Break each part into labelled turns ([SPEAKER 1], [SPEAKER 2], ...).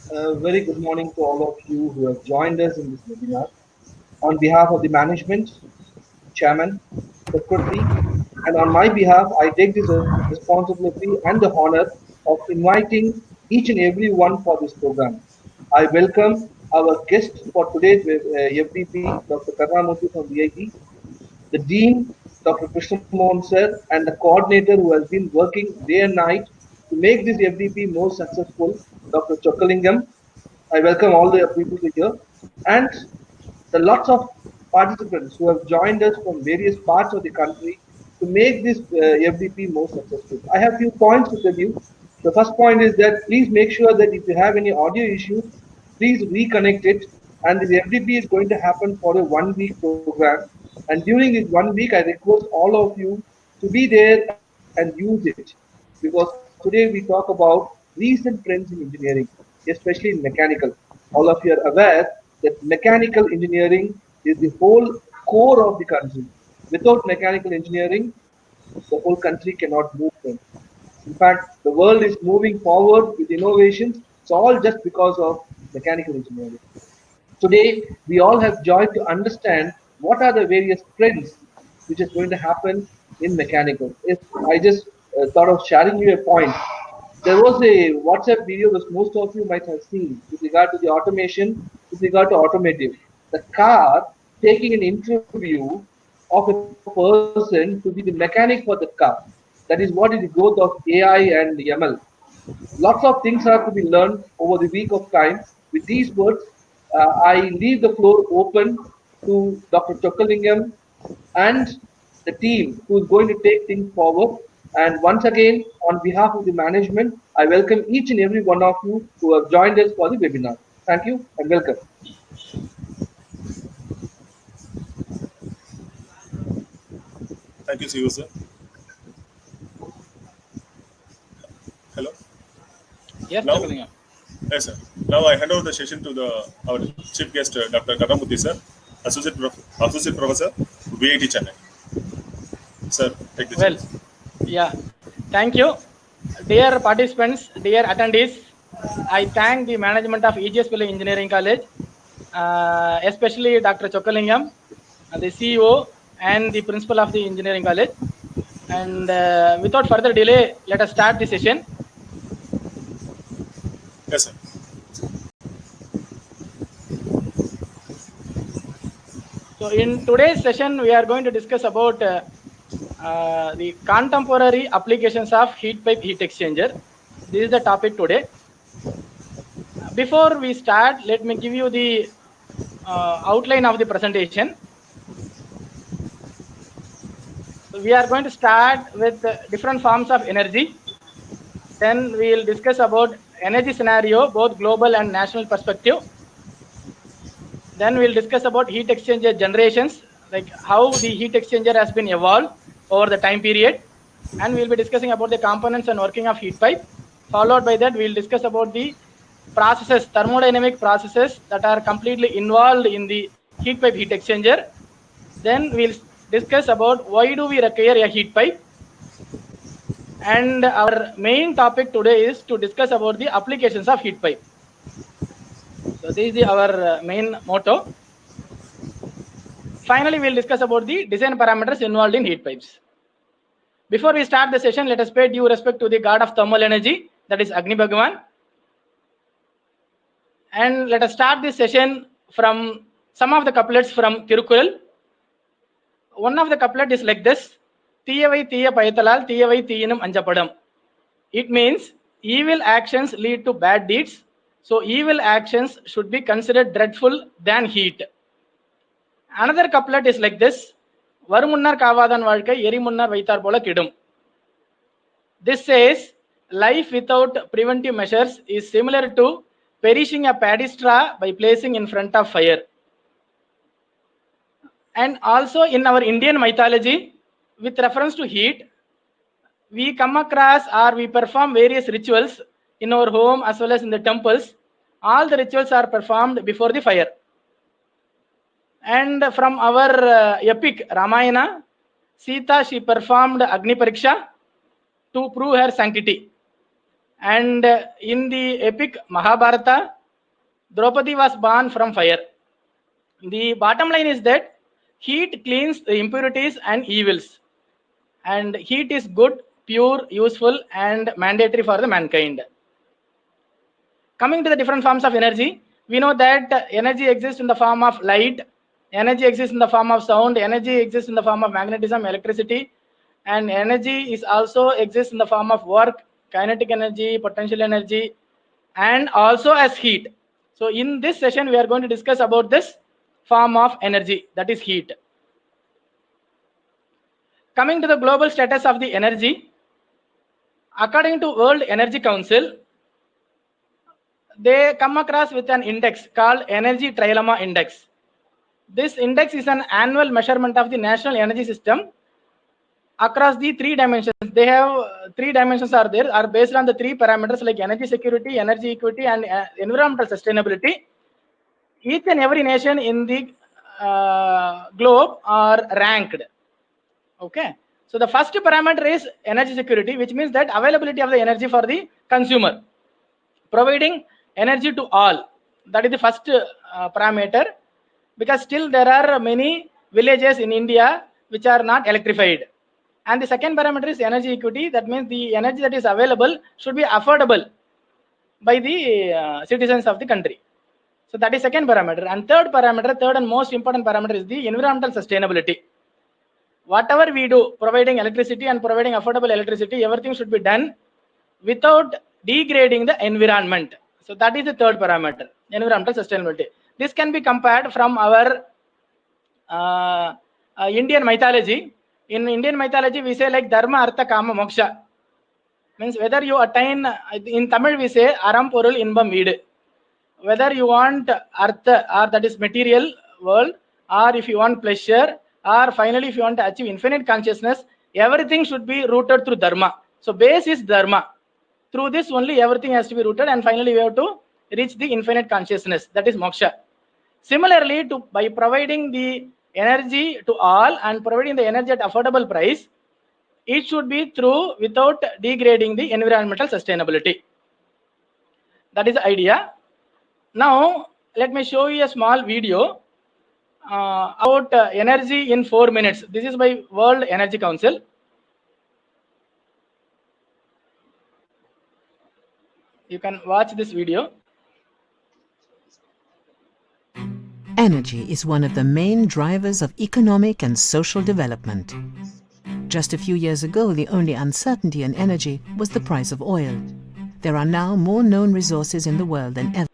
[SPEAKER 1] Very good morning to all of you who have joined us in this webinar. On behalf of the management, chairman, secretary, and on my behalf, I take this responsibility and the honor of inviting each and every one for this program. I welcome our guest for today's FDP, Dr. Karnamurthy from VIT, the Dean, Dr. Krishnamohan sir, and the coordinator who has been working day and night to make this FDP more successful, Dr. Chokalingam. I welcome all the people here and the lots of participants who have joined us from various parts of the country to make this FDP more successful. I have few points to tell you. The first point is that please make sure that if you have any audio issues, please reconnect it. And this FDP is going to happen for a 1 week program. And during this 1 week, I request all of you to be there and use it. Because today we talk about recent trends in engineering, especially in mechanical. All of you are aware that mechanical engineering is the whole core of the country. Without mechanical engineering, the whole country cannot move from. In fact, the world is moving forward with innovations. It's all just because of mechanical engineering. Today, we all have joy to understand what are the various trends which is going to happen in mechanical. If I just thought of sharing you a point, there was a WhatsApp video which most of you might have seen with regard to the automation, with regard to automotive. The car taking an interview of a person to be the mechanic for the car. That is what is the growth of AI and ML. Lots of things are to be learned over the week of time. With these words, I leave the floor open to Dr. Chokalingam and the team who is going to take things forward. And once again, on behalf of the management, I welcome each and every one of you who have joined us for the webinar. Thank you and welcome.
[SPEAKER 2] Thank you, CEO sir. Hello.
[SPEAKER 3] Yes,
[SPEAKER 2] Now,
[SPEAKER 3] Chokalingam.
[SPEAKER 2] yes, sir. Now I hand over the session to our chief guest, Dr. Karnamurthy sir, Associate Professor, VIT Chennai. Sir, take the
[SPEAKER 3] Well,
[SPEAKER 2] chance.
[SPEAKER 3] yeah. Thank you. Dear participants, dear attendees, I thank the management of EGSPL Engineering College, especially Dr. Chokalingam, the CEO and the principal of the engineering college. And without further delay, let us start the session.
[SPEAKER 2] Yes, sir.
[SPEAKER 3] So in today's session, we are going to discuss about the contemporary applications of heat pipe heat exchanger. This is the topic today. Before we start, let me give you the outline of the presentation. We are going to start with different forms of energy. Then we will discuss about energy scenario, both global and national perspective. Then we'll discuss about heat exchanger generations, like how the heat exchanger has been evolved over the time period. And we'll be discussing about the components and working of heat pipe. Followed by that, we'll discuss about the processes, thermodynamic processes that are completely involved in the heat pipe heat exchanger. Then we'll discuss about why do we require a heat pipe. And our main topic today is to discuss about the applications of heat pipe. So this is our main motto. Finally, we'll discuss about the design parameters involved in heat pipes. Before we start the session, let us pay due respect to the god of thermal energy, that is Agni Bhagavan. And let us start this session from some of the couplets from Tirukural. One of the couplet is like this: Tiyavai Tiya Payatalal, Tiyavai Tiyinum Anjapadam. It means evil actions lead to bad deeds, so evil actions should be considered dreadful than heat. Another couplet is like this: Varumunnar Kavadan Valkai, Yerimunnar Vaitar Pola Kidum. This says life without preventive measures is similar to perishing a paddy straw by placing in front of fire. And also in our Indian mythology, with reference to heat, we come across or we perform various rituals in our home as well as in the temples. All the rituals are performed before the fire. And from our epic Ramayana, Sita, she performed Agni Pariksha to prove her sanctity. And in the epic Mahabharata, Draupadi was born from fire. The bottom line is that heat cleans the impurities and evils, and heat is good, pure, useful, and mandatory for the mankind. Coming to the different forms of energy, we know that energy exists in the form of light, energy exists in the form of sound, energy exists in the form of magnetism, electricity, and energy is also exists in the form of work, kinetic energy, potential energy, and also as heat. So in this session, we are going to discuss about this form of energy, that is heat. Coming to the global status of the energy, according to World Energy Council, they come across with an index called Energy Trilemma Index. This index is an annual measurement of the national energy system across the three dimensions. They have three dimensions are there, are based on the three parameters like energy security, energy equity, and environmental sustainability. Each and every nation in the globe are ranked. Okay. So the first parameter is energy security, which means that availability of the energy for the consumer, providing energy to all. That is the first parameter, because still there are many villages in India which are not electrified. And the second parameter is energy equity. That means the energy that is available should be affordable by the citizens of the country. So that is second parameter. And third parameter, third and most important parameter is the environmental sustainability. Whatever we do, providing electricity and providing affordable electricity, everything should be done without degrading the environment. So that is the third parameter, environmental sustainability. This can be compared from our Indian mythology. In Indian mythology, we say like dharma, artha, kama, moksha. Means whether you attain, in Tamil we say aram porul inbam veedu. Whether you want artha, or that is material world, or if you want pleasure, or finally if you want to achieve infinite consciousness, everything should be rooted through dharma. So base is dharma. Through this only everything has to be rooted, and finally we have to reach the infinite consciousness, that is moksha. Similarly, by providing the energy to all and providing the energy at affordable price, it should be through without degrading the environmental sustainability. That is the idea. Now, let me show you a small video about energy in 4 minutes. This is by World Energy Council. You can watch this video.
[SPEAKER 4] Energy is one of the main drivers of economic and social development. Just a few years ago, the only uncertainty in energy was the price of oil. There are now more known resources in the world than ever.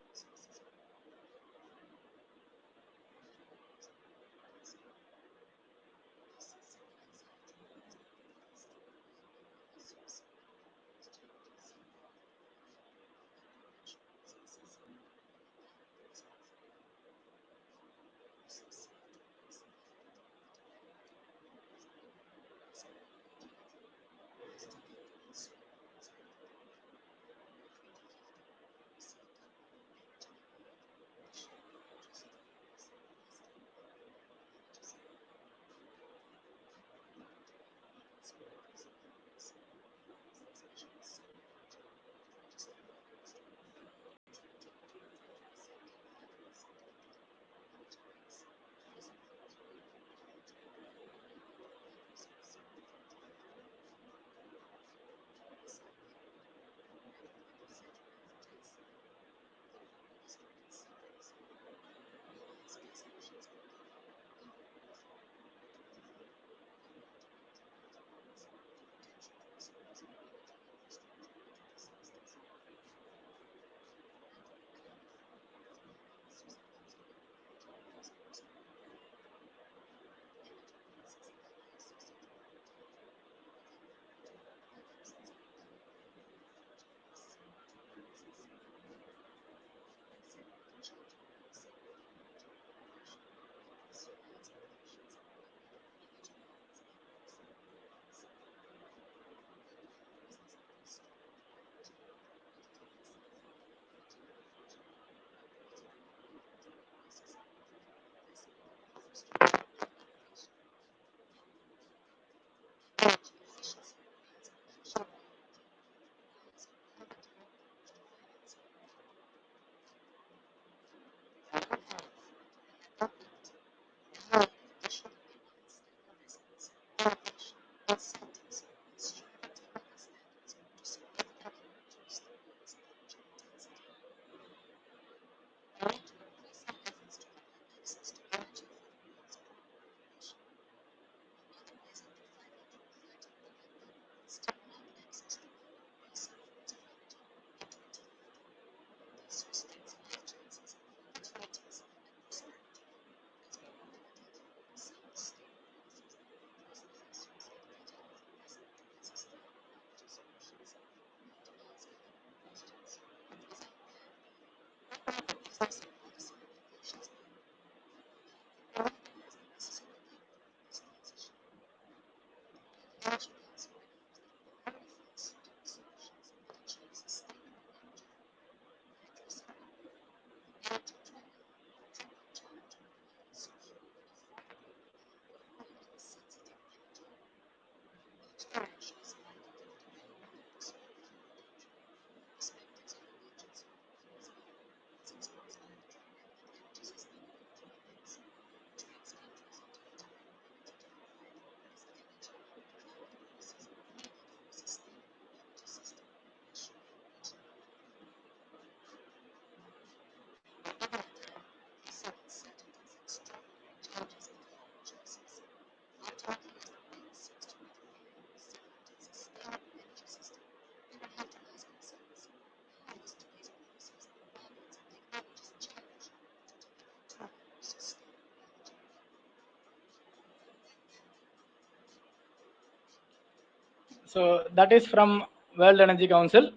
[SPEAKER 3] So that is from World Energy Council.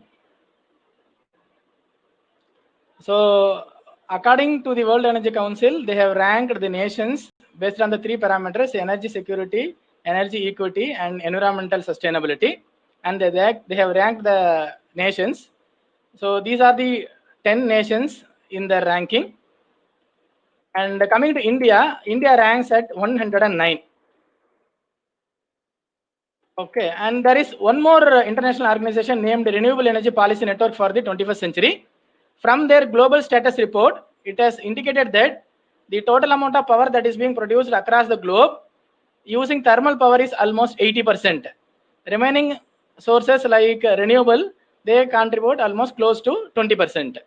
[SPEAKER 3] So according to the World Energy Council, they have ranked the nations based on the three parameters: energy security, energy equity, and environmental sustainability. And they have ranked the nations. So these are the 10 nations in their ranking. And coming to India, India ranks at 109. Okay, and there is one more international organization named Renewable Energy Policy Network for the 21st century. From their global status report, it has indicated that the total amount of power that is being produced across the globe using thermal power is almost 80%. Remaining sources like renewable, they contribute almost close to 20%.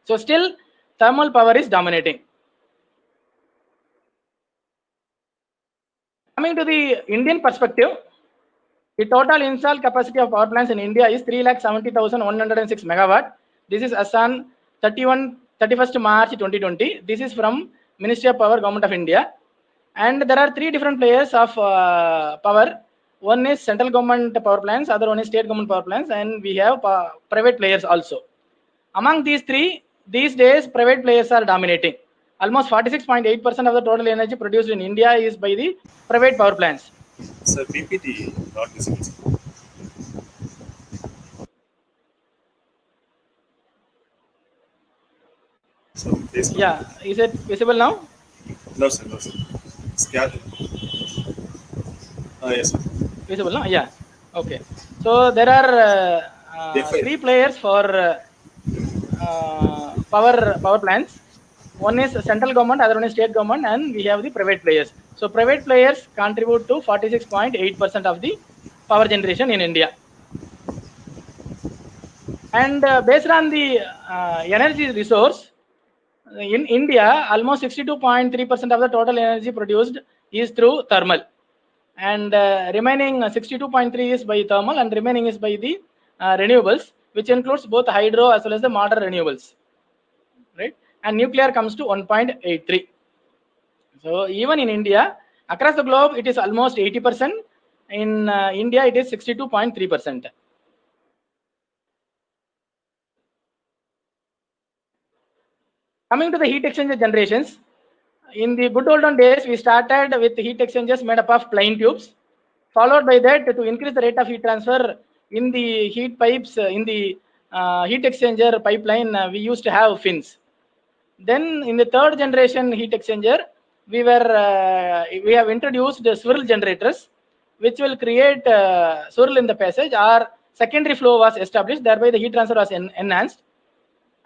[SPEAKER 3] So still, thermal power is dominating. Coming to the Indian perspective, the total installed capacity of power plants in India is 3,70,106 megawatt. This is as on 31st March 2020. This is from Ministry of Power, Government of India. And there are three different players of power. One is central government power plants, other one is state government power plants, and we have private players also. Among these three, these days private players are dominating. Almost 46.8% of the total energy produced in India is by the private power plants.
[SPEAKER 2] Sir, PPT not visible. So,
[SPEAKER 3] Yeah, is it visible now?
[SPEAKER 2] No, sir. No, sir. Scan. Yes, sir.
[SPEAKER 3] Visible now? Yeah. Okay. So there are three players for power plants. One is central government, other one is state government, and we have the private players. So private players contribute to 46.8% of the power generation in India. And based on the energy resource, in India, almost 62.3% of the total energy produced is through thermal. And remaining 62.3 is by thermal, and remaining is by the renewables, which includes both hydro as well as the modern renewables, right? And nuclear comes to 1.83. So even in India, across the globe, it is almost 80%. In India, it is 62.3%. Coming to the heat exchanger generations, in the good olden days, we started with heat exchangers made up of plain tubes. Followed by that, to increase the rate of heat transfer in the heat pipes, in the heat exchanger pipeline, we used to have fins. Then in the third generation heat exchanger, we have introduced the swirl generators, which will create swirl in the passage, or secondary flow was established, thereby the heat transfer was enhanced.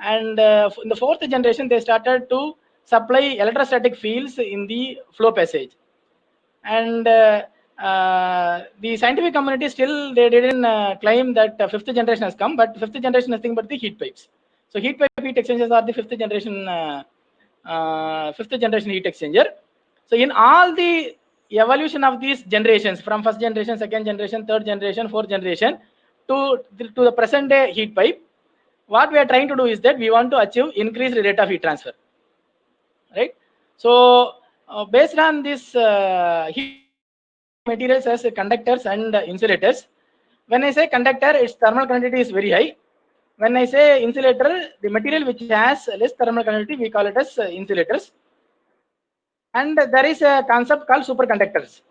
[SPEAKER 3] And in the fourth generation, they started to supply electrostatic fields in the flow passage. And the scientific community still they didn't claim that fifth generation has come, but fifth generation is nothing but the heat pipes. So heat pipe heat exchangers are the fifth generation heat exchanger. So in all the evolution of these generations, from first generation, second generation, third generation, fourth generation to the present day heat pipe, what we are trying to do is that we want to achieve increased rate of heat transfer, right? So based on this heat materials as conductors and insulators. When I say conductor, its thermal conductivity is very high. When I say insulator, the material which has less thermal conductivity, we call it as insulators. And there is a concept called superconductors,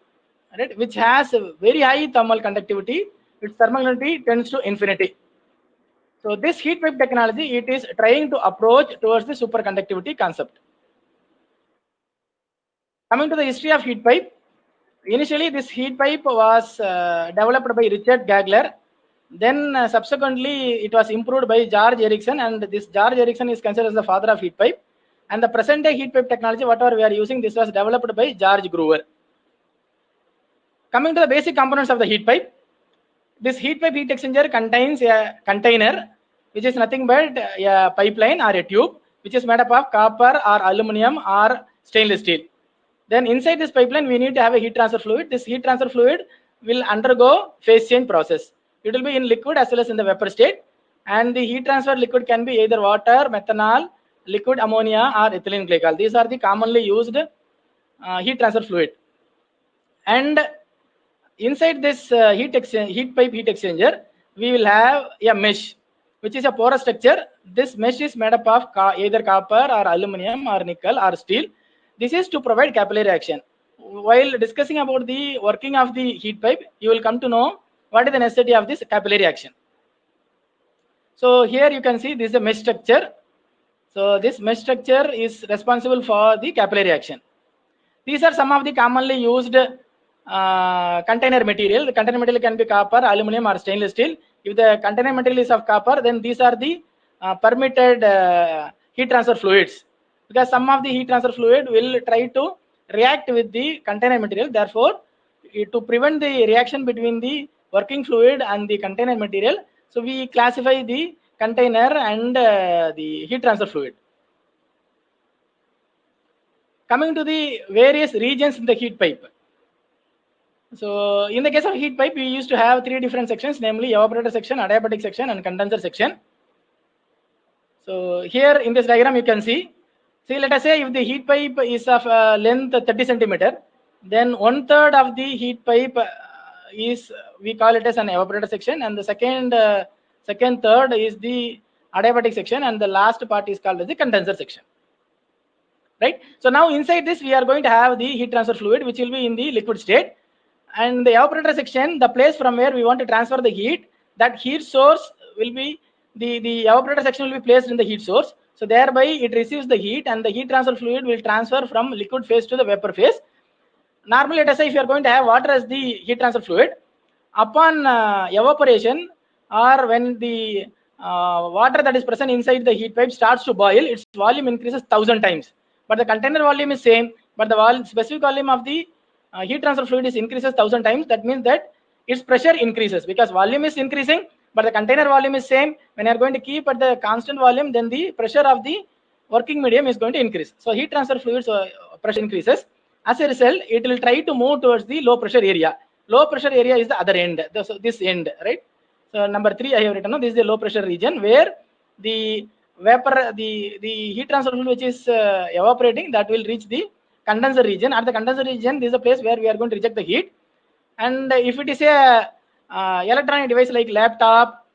[SPEAKER 3] right, which has a very high thermal conductivity. Its thermal conductivity tends to infinity. So this heat pipe technology, it is trying to approach towards the superconductivity concept. Coming to the history of heat pipe, initially this heat pipe was developed by Richard Gagler. Then subsequently it was improved by George Ericsson, and this George Ericsson is considered as the father of heat pipe. And the present day heat pipe technology, whatever we are using, this was developed by George Groover. Coming to the basic components of the heat pipe, this heat pipe heat exchanger contains a container which is nothing but a pipeline or a tube which is made up of copper or aluminum or stainless steel. Then inside this pipeline we need to have a heat transfer fluid. This heat transfer fluid will undergo phase change process. It will be in liquid as well as in the vapor state, and the heat transfer liquid can be either water, methanol, liquid ammonia or ethylene glycol. These are the commonly used heat transfer fluid. And inside this heat pipe heat exchanger, we will have a mesh, which is a porous structure. This mesh is made up of either copper or aluminum or nickel or steel. This is to provide capillary action. While discussing about the working of the heat pipe, you will come to know what is the necessity of this capillary action. So here you can see this is a mesh structure. So this mesh structure is responsible for the capillary action. These are some of the commonly used container material. The container material can be copper, aluminum or stainless steel. If the container material is of copper, then these are the permitted heat transfer fluids, because some of the heat transfer fluid will try to react with the container material. Therefore, to prevent the reaction between the working fluid and the container material, so we classify the container and the heat transfer fluid. Coming to the various regions in the heat pipe. So in the case of heat pipe, we used to have three different sections, namely evaporator section, adiabatic section and condenser section. So here in this diagram you can see, let us say if the heat pipe is of length 30 centimeter, then 1/3 of the heat pipe is, we call it as an evaporator section, and the second third is the adiabatic section, and the last part is called as the condenser section, right? So now inside this we are going to have the heat transfer fluid which will be in the liquid state, and the evaporator section, the place from where we want to transfer the heat, that heat source will be the evaporator section will be placed in the heat source. So thereby it receives the heat, and the heat transfer fluid will transfer from liquid phase to the vapor phase. Normally, let us say if you are going to have water as the heat transfer fluid, upon evaporation, or when the water that is present inside the heat pipe starts to boil, its volume increases 1000 times. But the container volume is same, but the specific volume of the heat transfer fluid is increases 1000 times. That means that its pressure increases, because volume is increasing, but the container volume is same. When you are going to keep at the constant volume, then the pressure of the working medium is going to increase. So heat transfer fluids pressure increases. As a result, it will try to move towards the low pressure area. Low pressure area is the other end, this end, right? So number 3 I have written now, this is the low pressure region where the vapor, the heat transfer fluid which is evaporating, that will reach the condenser region. At the condenser region, this is the place where we are going to reject the heat. And if it is a electronic device like laptop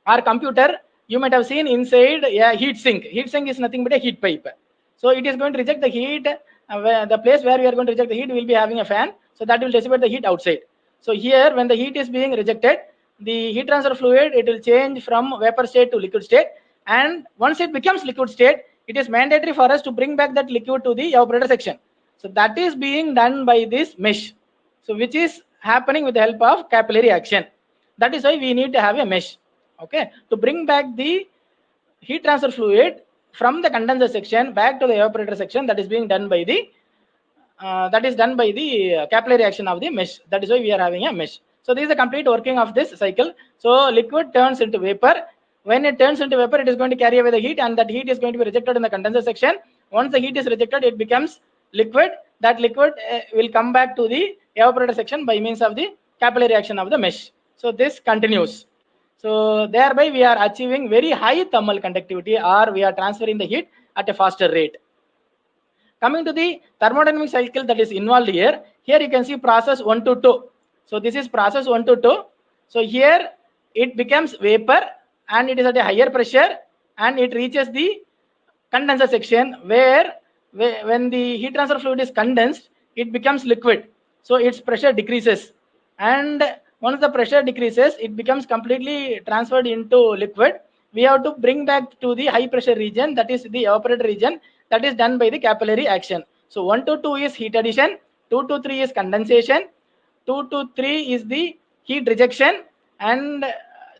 [SPEAKER 3] or computer, you might have seen inside a heat sink. Heat sink is nothing but a heat pipe. So it is going to reject the heat. The place where we are going to reject the heat will be having a fan, so that will dissipate the heat outside. So here, when the heat is being rejected, the heat transfer fluid, it will change from vapor state to liquid state, and once it becomes liquid state, it is mandatory for us to bring back that liquid to the evaporator section. So that is being done by this mesh, so which is happening with the help of capillary action. That is why we need to have a mesh, okay, to bring back the heat transfer fluid from the condenser section back to the evaporator section. That is being done by the that is done by the capillary action of the mesh. That is why we are having a mesh. So this is the complete working of this cycle. So liquid turns into vapor. When it turns into vapor, it is going to carry away the heat, and that heat is going to be rejected in the condenser section. Once the heat is rejected, it becomes liquid. That liquid will come back to the evaporator section by means of the capillary action of the mesh. So this continues. So thereby we are achieving very high thermal conductivity, or we are transferring the heat at a faster rate. Coming to the thermodynamic cycle that is involved here, here you can see process 1 to 2. So this is process 1 to 2. So here it becomes vapor and it is at a higher pressure, and it reaches the condenser section where when the heat transfer fluid is condensed, it becomes liquid. So its pressure decreases, and once the pressure decreases, it becomes completely transferred into liquid. We have to bring back to the high pressure region, that is the evaporator region. That is done by the capillary action. So 1 to 2 is heat addition, 2 to 3 is condensation, 2 to 3 is the heat rejection, and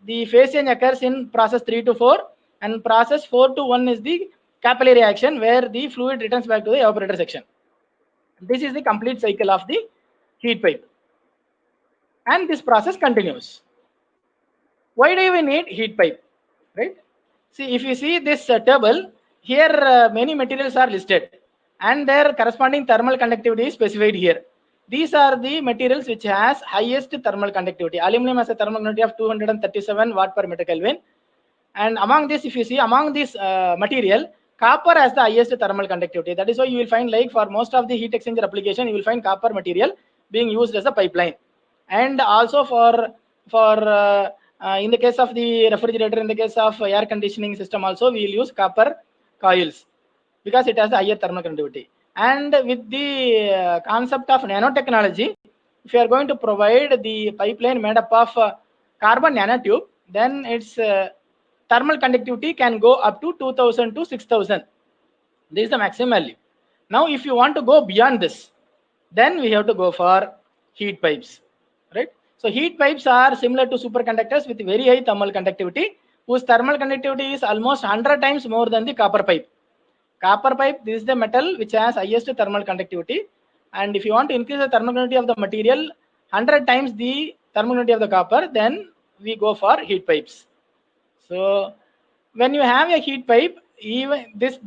[SPEAKER 3] the phase change occurs in process 3 to 4, and process 4 to 1 is the capillary action where the fluid returns back to the evaporator section. This is the complete cycle of the heat pipe, and this process continues. Why do we need heat pipe, right? See, if you see this table here, many materials are listed and their corresponding thermal conductivity is specified here. These are the materials which has highest thermal conductivity. Aluminum has a thermal conductivity of 237 watt per meter Kelvin, and among this, if you see among this material, copper has the highest thermal conductivity. That is why you will find, like for most of the heat exchanger application, you will find copper material being used as a pipeline. And also for in the case of the refrigerator, in the case of air conditioning system also, we will use copper coils because it has a higher thermal conductivity. And with the concept of nanotechnology, if you are going to provide the pipeline made up of carbon nanotube, then its thermal conductivity can go up to 2000 to 6000. This is the maximum value. Now if you want to go beyond this, then we have to go for heat pipes, right? So heat pipes are similar to superconductors with very high thermal conductivity, whose thermal conductivity is almost 100 times more than the copper pipe. Copper pipe, this is the metal which has highest thermal conductivity, and if you want to increase the thermal conductivity of the material 100 times the thermal conductivity of the copper, then we go for heat pipes. So when you have a heat pipe, even this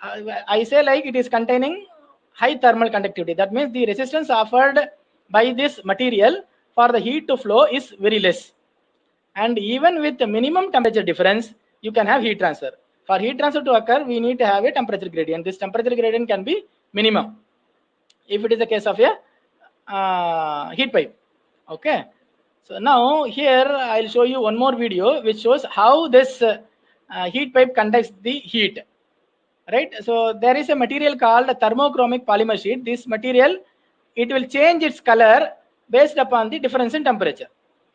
[SPEAKER 3] I say like it is containing high thermal conductivity. That means the resistance offered by this material for the heat to flow is very less, and even with the minimum temperature difference, you can have heat transfer. For heat transfer to occur, we need to have a temperature gradient. This temperature gradient can be minimum if it is the case of a heat pipe. Okay, so now here I'll show you one more video which shows how this heat pipe conducts the heat, right? So there is a material called thermochromic polymer sheet. This material, it will change its color based upon the difference in temperature,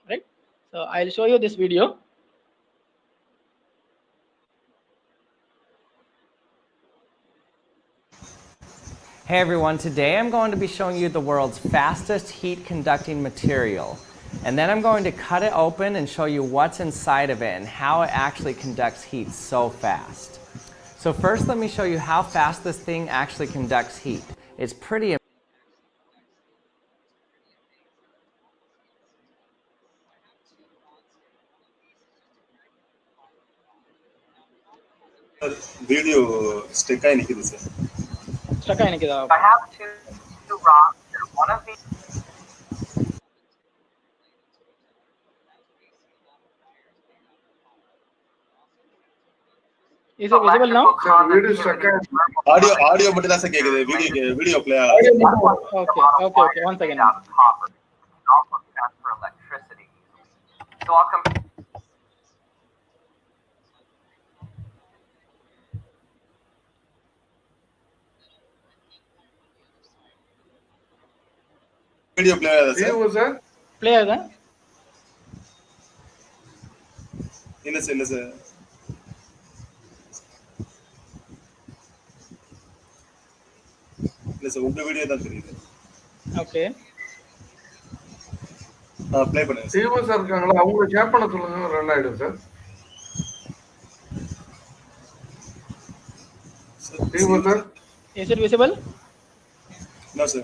[SPEAKER 3] right? So I'll show you this video.
[SPEAKER 5] Hey everyone, today I'm going to be showing you the world's fastest heat conducting material. And then I'm going to cut it open and show you what's inside of it and how it actually conducts heat so fast. So first let me show you how fast this thing actually conducts heat. It's pretty
[SPEAKER 2] Video stick ஆகி நிக்குது sir.
[SPEAKER 3] Stuck ஆகி நிக்குதா?
[SPEAKER 6] I have two rocks. One of these.
[SPEAKER 3] Is it visible now?
[SPEAKER 2] Audio மட்டும் தான் sir கேக்குது. Video play
[SPEAKER 3] Okay. One second.
[SPEAKER 6] Also transfer electricity. So I'll come.
[SPEAKER 2] Video play ஆகுதா sir?
[SPEAKER 3] Play ஆகுதா?
[SPEAKER 2] இல்ல sir இல்ல sir. இல்ல sir, உங்க video தான் தெரியுது.
[SPEAKER 3] Okay.
[SPEAKER 2] ப்ளே பண்ணுங்க.
[SPEAKER 7] சிஓ சார் இருக்காங்களா, அவங்க ஷேர் பண்ண சொல்லுங்க, ரன் ஆயிடும் sir. CO sir,
[SPEAKER 3] Is it visible?
[SPEAKER 2] No, sir.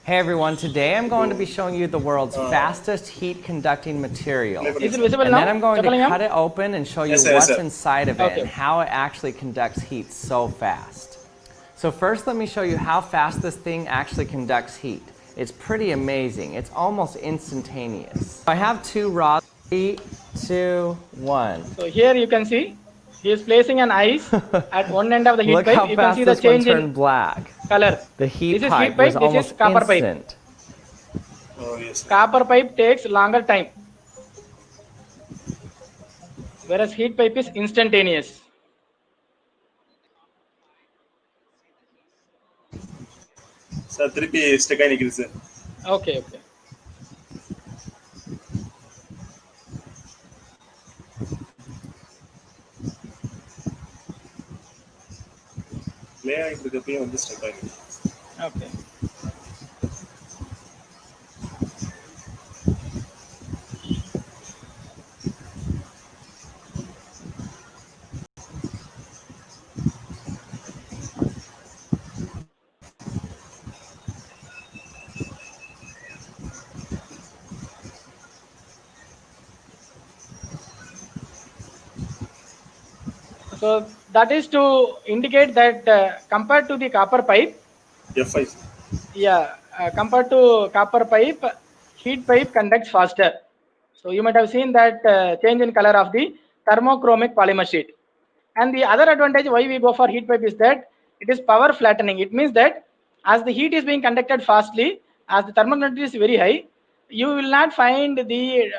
[SPEAKER 5] Hey everyone, today I'm going to be showing you the world's fastest heat conducting material.
[SPEAKER 3] Is it visible
[SPEAKER 5] And
[SPEAKER 3] now?
[SPEAKER 5] then I'm going to
[SPEAKER 3] Chakalingam?
[SPEAKER 5] cut it open and show you
[SPEAKER 2] Yes, sir, yes,
[SPEAKER 5] what's
[SPEAKER 2] sir.
[SPEAKER 5] inside of it
[SPEAKER 3] Okay.
[SPEAKER 5] and how it actually conducts heat so fast. So first let me show you how fast this thing actually conducts heat. It's pretty amazing. It's almost instantaneous. I have two rods. 3, 2, 1.
[SPEAKER 3] So here you can see he is placing an ice at one end of the heat
[SPEAKER 5] Look how
[SPEAKER 3] pipe. You can
[SPEAKER 5] fast
[SPEAKER 3] see the
[SPEAKER 5] this one
[SPEAKER 3] change
[SPEAKER 5] turned
[SPEAKER 3] in
[SPEAKER 5] black.
[SPEAKER 3] color.
[SPEAKER 5] The heat
[SPEAKER 3] This is
[SPEAKER 5] pipe
[SPEAKER 3] heat pipe,
[SPEAKER 5] was
[SPEAKER 3] this
[SPEAKER 5] almost
[SPEAKER 3] is copper pipe.
[SPEAKER 5] instant.
[SPEAKER 2] Oh, yes.
[SPEAKER 3] Copper pipe takes longer time, whereas heat pipe is instantaneous.
[SPEAKER 2] Sir, 3P stuck in sir.
[SPEAKER 3] Okay, okay.
[SPEAKER 2] Play into the P on this stuck.
[SPEAKER 3] Okay. So that is to indicate that compared to the copper pipe,
[SPEAKER 2] F5.
[SPEAKER 3] yeah, compared to copper pipe, heat pipe conducts faster. So you might have seen that change in color of the thermochromic polymer sheet. And the other advantage why we go for heat pipe is that it is power flattening. It means that as the heat is being conducted fastly, as the thermal conductivity is very high, you will not find the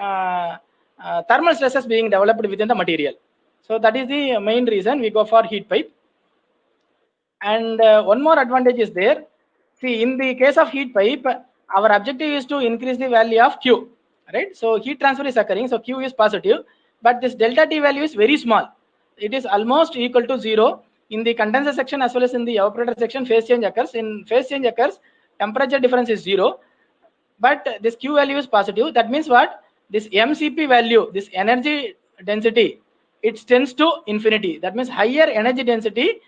[SPEAKER 3] thermal stresses being developed within the material. So that is the main reason we go for heat pipe. And one more advantage is there. See, in the case of heat pipe, our objective is to increase the value of Q, right? So heat transfer is occurring, so Q is positive, but this delta T value is very small. It is almost equal to 0. In the condenser section as well as in the evaporator section, phase change occurs. In phase change occurs, temperature difference is 0, but this Q value is positive. That means what? This MCP value, this energy density, it tends to infinity. That means higher energy density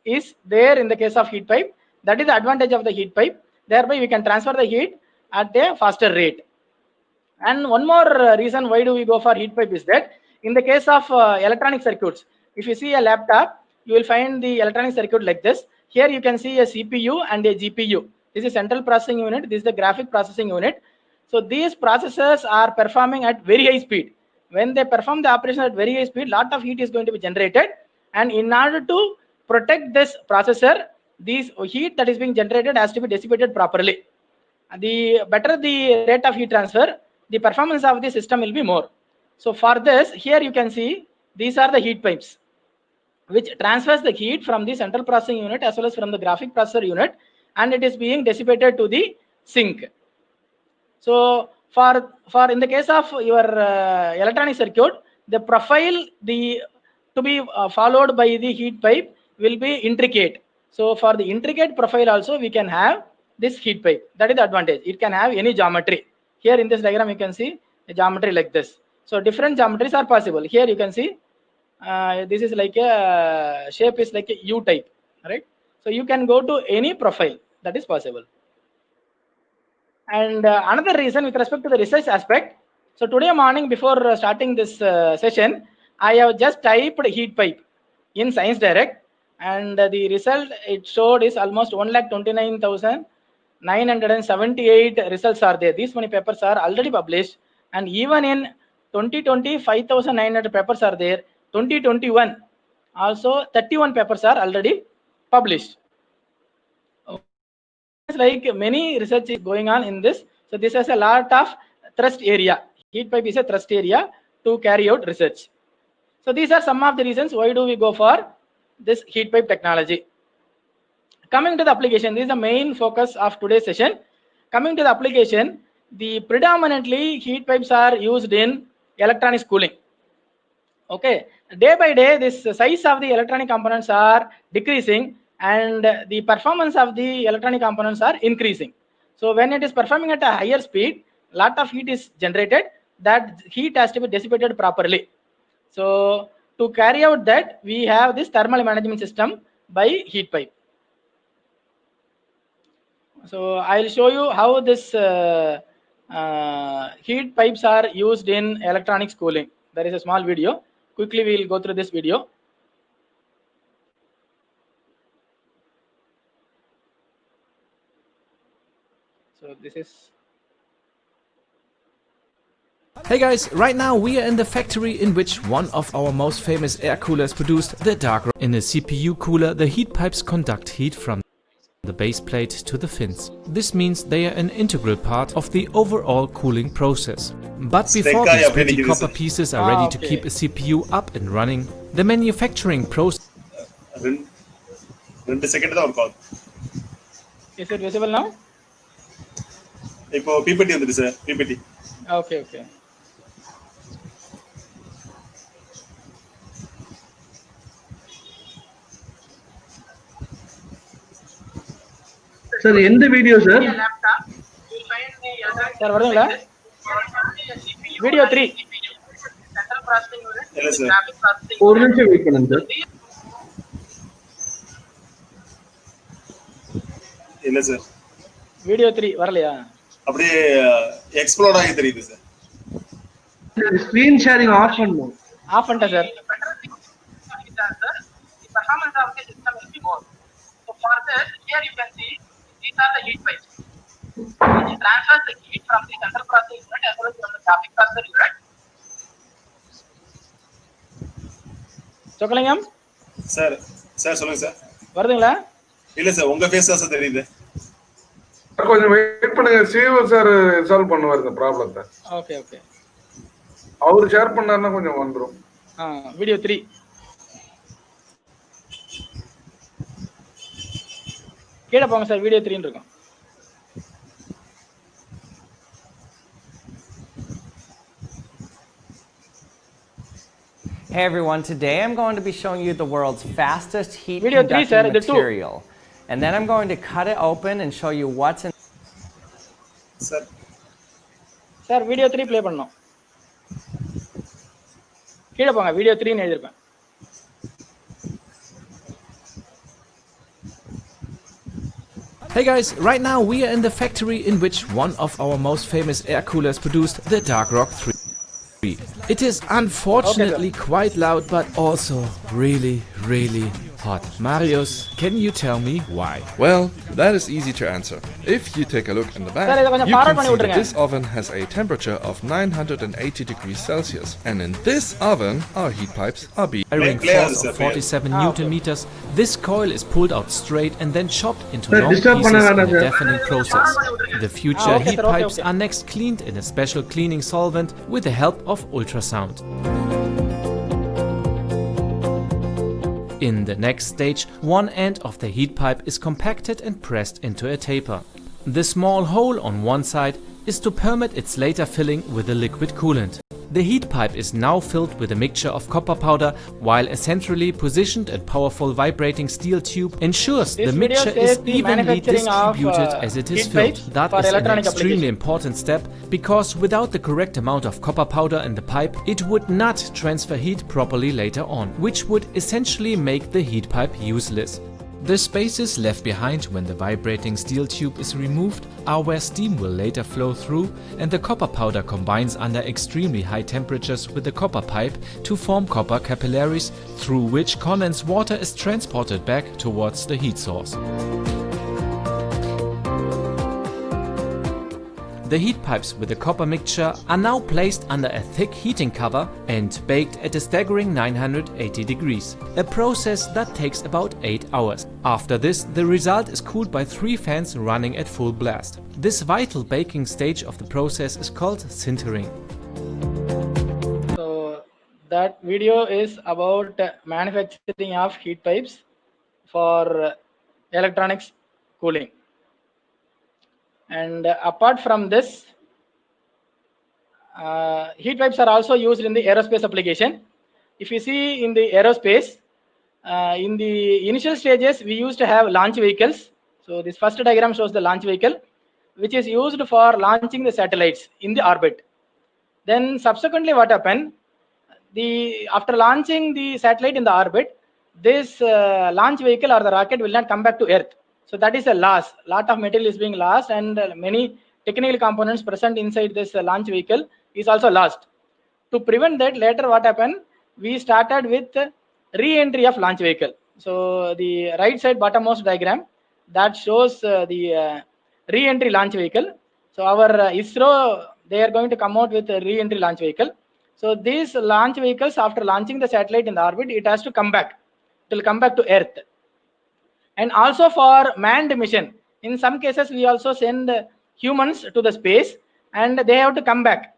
[SPEAKER 3] is there in the case of heat pipe. That is the advantage of the heat pipe. Thereby we can transfer the heat at a faster rate. And one more reason why do we go for heat pipe is that in the case of electronic circuits, if you see a laptop, you will find the electronic circuit like this. Here you can see a CPU and a GPU. This is central processing unit. This is the graphic processing unit. So these processors are performing at very high speed. When they perform the operation at very high speed, lot of heat is going to be generated. And in order to protect this processor, this heat that is being generated has to be dissipated properly. The better the rate of heat transfer, the performance of the system will be more. So for this, here you can see these are the heat pipes which transfers the heat from the central processing unit as well as from the graphic processor unit, and it is being dissipated to the sink. So for in the case of your electronic circuit, the profile to be followed by the heat pipe will be intricate. So for the intricate profile also we can have this heat pipe. That is the advantage. It can have any geometry. Here in this diagram you can see a geometry like this. So different geometries are possible. Here you can see this is like a shape is like a U type, right? So you can go to any profile that is possible. And another reason with respect to the research aspect, so today morning before starting this session, I have just typed heat pipe in Science Direct, and the result it showed is almost 1,29,978 results are there. These many papers are already published, and even in 2020, 5,900 papers are there. 2021, also 31 papers are already published. Like many research is going on in this, so this has a lot of thrust area. Heat pipe is a thrust area to carry out research. So these are some of the reasons why do we go for this heat pipe technology. Coming to the application, this is the main focus of today's session. Coming to the application, the predominantly heat pipes are used in electronics cooling. Okay, day by day this size of the electronic components are decreasing and the performance of the electronic components are increasing. So when it is performing at a higher speed, lot of heat is generated. That heat has to be dissipated properly. So to carry out that, we have this thermal management system by heat pipe. So I'll show you how this heat pipes are used in electronics cooling. There is a small video. Quickly we will go through this video. So this is.
[SPEAKER 8] Hey guys, right now we are in the factory in which one of our most famous air coolers produced, the Dark. In a CPU cooler, the heat pipes conduct heat from the base plate to the fins. This means they are an integral part of the overall cooling process. But before these pretty copper pieces are ready to keep a CPU up and running, the manufacturing process.
[SPEAKER 2] 2 second தான் இருக்கும்.
[SPEAKER 3] Is it visible now?
[SPEAKER 2] இப்போ PPT வந்துருச்சு sir. PPT.
[SPEAKER 3] Okay.
[SPEAKER 1] Sir, end the video, sir.
[SPEAKER 3] Sir, வருதுங்களா? Video 3.
[SPEAKER 2] இல்ல sir.
[SPEAKER 1] ஒரு நிமிஷம் wait பண்ணுங்க sir.
[SPEAKER 2] இல்ல சார்.
[SPEAKER 3] Video 3 வரலையா?
[SPEAKER 2] அப்படியே எக்ஸ்ப்ளோர் ஆகி தெரியுது சார்.
[SPEAKER 1] ஸ்கிரீன் ஷேரிங் ஆஃப் பண்ணனும்.
[SPEAKER 3] ஆஃப் பண்ணிட்டேன் sir.
[SPEAKER 6] The performance of the system will be more. So for this, here you can see these are the heat pipes. Which transfers the heat from the central processing unit as well as from the graphic processor unit.
[SPEAKER 3] Chockalingam
[SPEAKER 2] sir சொல்லுங்க sir.
[SPEAKER 3] வருதுங்களா?
[SPEAKER 2] இல்ல sir, உங்க face தான் sir தெரியுது.
[SPEAKER 7] கொஞ்சம் wait பண்ணுங்க, CO sir solve பண்ணுவார் இந்த ப்ராப்ளத்தை.
[SPEAKER 3] ஓகே.
[SPEAKER 7] அவர் ஷேர் பண்ணாருன்னா கொஞ்சம் வந்துரும்.
[SPEAKER 3] வீடியோ 3. கீழே போங்க சார், வீடியோ 3 இருக்கும்.
[SPEAKER 5] Hey everyone, today I'm going to be showing you the world's fastest heat
[SPEAKER 3] Video 3, sir,
[SPEAKER 5] conducting
[SPEAKER 3] the two.
[SPEAKER 5] material. And then I'm going to cut it open and show you what's in.
[SPEAKER 3] Sir video 3 play பண்ணோம். கீழே போங்க, video 3 ன்னு எழுதிருப்பேன்.
[SPEAKER 8] Hey guys, right now we are in the factory in which one of our most famous air coolers produced, the Dark Rock 3. It is unfortunately quite loud, but also really hot. Marius, can you tell me why?
[SPEAKER 9] Well, that is easy to answer. If you take a look in the back,
[SPEAKER 3] Sir, idu konjam
[SPEAKER 9] you
[SPEAKER 3] forward
[SPEAKER 9] can
[SPEAKER 3] panni
[SPEAKER 9] see that
[SPEAKER 3] vitruங்க.
[SPEAKER 9] this oven has a temperature of 980 degrees Celsius. And in this oven, our heat pipes are being
[SPEAKER 8] Firing
[SPEAKER 2] Play
[SPEAKER 8] force
[SPEAKER 2] answer,
[SPEAKER 8] of
[SPEAKER 2] play.
[SPEAKER 8] 47
[SPEAKER 3] okay.
[SPEAKER 8] Newton meters, this coil is pulled out straight and then chopped into
[SPEAKER 1] Sir,
[SPEAKER 8] long
[SPEAKER 1] disturb
[SPEAKER 8] pieces
[SPEAKER 1] பண்ண
[SPEAKER 8] in
[SPEAKER 1] வேண்டாம்
[SPEAKER 8] a
[SPEAKER 1] sir.
[SPEAKER 8] deafening process. The future
[SPEAKER 3] okay,
[SPEAKER 8] heat
[SPEAKER 3] sir, okay,
[SPEAKER 8] pipes
[SPEAKER 3] okay.
[SPEAKER 8] are next cleaned in a special cleaning solvent with the help of ultrasound. In the next stage, one end of the heat pipe is compacted and pressed into a taper. The small hole on one side is to permit its later filling with the liquid coolant. The heat pipe is now filled with a mixture of copper powder, while a centrally positioned and powerful vibrating steel tube ensures
[SPEAKER 3] This
[SPEAKER 8] the
[SPEAKER 3] video
[SPEAKER 8] mixture
[SPEAKER 3] says
[SPEAKER 8] is
[SPEAKER 3] the
[SPEAKER 8] evenly
[SPEAKER 3] manufacturing of,
[SPEAKER 8] distributed as it is
[SPEAKER 3] heat
[SPEAKER 8] filled.
[SPEAKER 3] pipes
[SPEAKER 8] That
[SPEAKER 3] for
[SPEAKER 8] is an
[SPEAKER 3] electronic
[SPEAKER 8] extremely
[SPEAKER 3] application.
[SPEAKER 8] important step, because without the correct amount of copper powder in the pipe, it would not transfer heat properly later on, which would essentially make the heat pipe useless. The spaces left behind when the vibrating steel tube is removed are where steam will later flow through, and the copper powder combines under extremely high temperatures with the copper pipe to form copper capillaries, through which condensed water is transported back towards the heat source. The heat pipes with the copper mixture are now placed under a thick heating cover and baked at a staggering 980 degrees, a process that takes about 8 hours. After this, the result is cooled by 3 fans running at full blast. This vital baking stage of the process is called sintering.
[SPEAKER 3] So that video is about manufacturing of heat pipes for electronics cooling. And apart from this, heat pipes are also used in the aerospace application. If you see in the aerospace, in the initial stages, we used to have launch vehicles. So this first diagram shows the launch vehicle, which is used for launching the satellites in the orbit. Then subsequently what happened, after launching the satellite in the orbit, this launch vehicle or the rocket will not come back to Earth. So that is a loss. Lot of material is being lost, and many technical components present inside this launch vehicle is also lost. To prevent that, later what happened? We started with re-entry of launch vehicle. So the right side bottommost diagram that shows the re-entry launch vehicle. So our ISRO, they are going to come out with a re-entry launch vehicle. So these launch vehicles, after launching the satellite in the orbit, it has to come back. It will come back to Earth. And also for manned mission, in some cases we also send humans to the space, and they have to come back.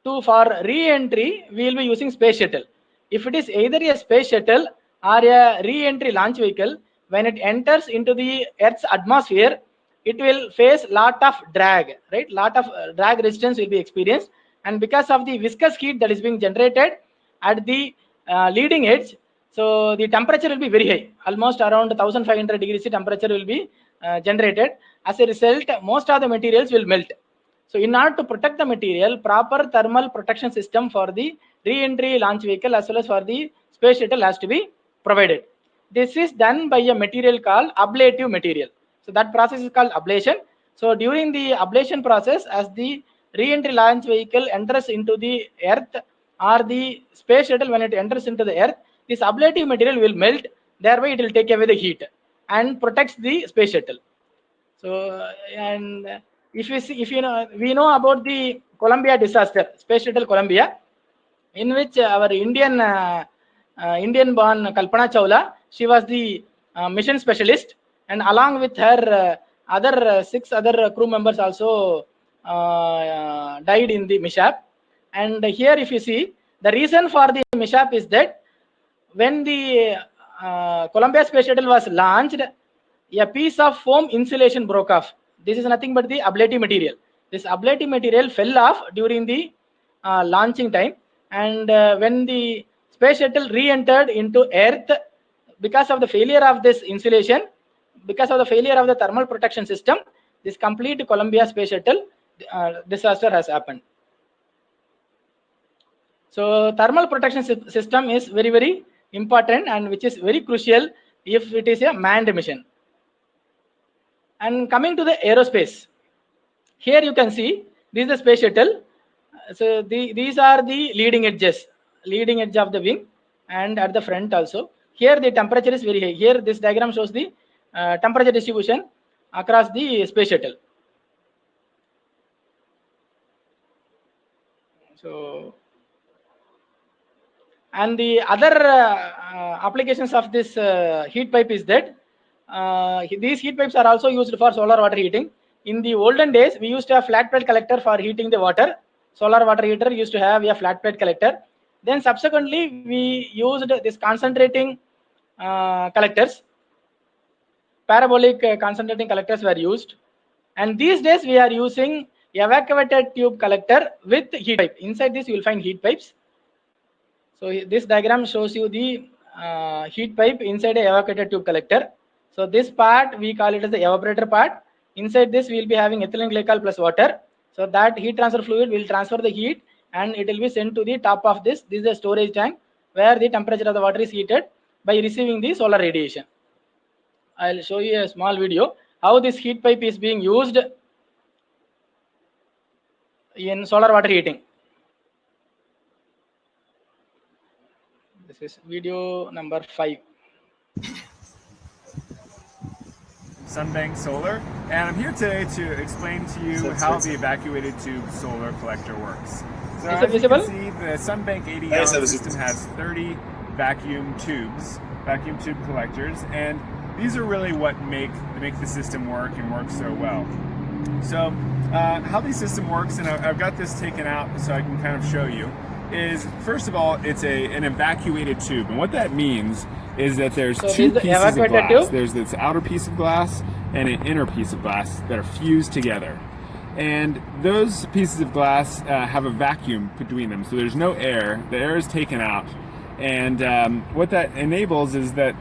[SPEAKER 3] To for re-entry, we will be using space shuttle. If it is either a space shuttle or a re-entry launch vehicle, when it enters into the Earth's atmosphere, it will face lot of drag, right? Lot of drag resistance will be experienced, and because of the viscous heat that is being generated at the leading edge, so the temperature will be very high, almost around 1500 degrees temperature will be generated. As a result, most of the materials will melt. So in order to protect the material, proper thermal protection system for the re-entry launch vehicle as well as for the space shuttle has to be provided. This is done by a material called ablative material. So that process is called ablation. So during the ablation process, as the re-entry launch vehicle enters into the earth or the space shuttle, when it enters into the earth, this ablative material will melt, thereby it will take away the heat and protects the space shuttle. So and if you see, if you know, we know about the Columbia disaster, Space Shuttle Columbia, in which our Indian-born Kalpana Chawla, she was the mission specialist, and along with her, other 6 other crew members also died in the mishap. And here, if you see, the reason for the mishap is that when the Columbia Space Shuttle was launched, a piece of foam insulation broke off. This is nothing but the ablative material. This ablative material fell off during the launching time, and when the space shuttle re-entered into Earth, because of the failure of this insulation, because of the failure of the thermal protection system, this complete Columbia Space Shuttle disaster has happened. So thermal protection system is very, very important, and which is very crucial if it is a manned mission. And coming to the aerospace, here you can see this is the space shuttle. So these are the leading edges, leading edge of the wing, and at the front also. Here the temperature is very high. Here this diagram shows the temperature distribution across the space shuttle. So, and the other applications of this heat pipe is that these heat pipes are also used for solar water heating. In the olden days, we used to have flat plate collector for heating the water. Solar water heater used to have a flat plate collector. Then subsequently, we used this concentrating collectors. Parabolic concentrating collectors were used. And these days, we are using evacuated tube collector with heat pipe. Inside this, you will find heat pipes. So this diagram shows you the heat pipe inside a evacuated tube collector. So this part we call it as the evaporator part. Inside this we will be having ethylene glycol plus water. So that heat transfer fluid will transfer the heat and it will be sent to the top of this. This is a storage tank where the temperature of the water is heated by receiving the solar radiation. I'll show you a small video how this heat pipe is being used in solar water heating. This is video number 5.
[SPEAKER 10] Sunbank Solar, and I'm here today to explain to you how the evacuated tube solar collector works. So as you can see, the Sunbank 80 system has 30 vacuum tube collectors, and these are really what make the system work and work so well. So how the system works, and I've got this taken out so I can kind of show you, is first of all, it's an evacuated tube, and what that means is that there's two pieces of glass. Tube? There's this outer piece of glass and an inner piece of glass that are fused together. And those pieces of glass have a vacuum between them, so there's no air. The air is taken out. And what that enables is that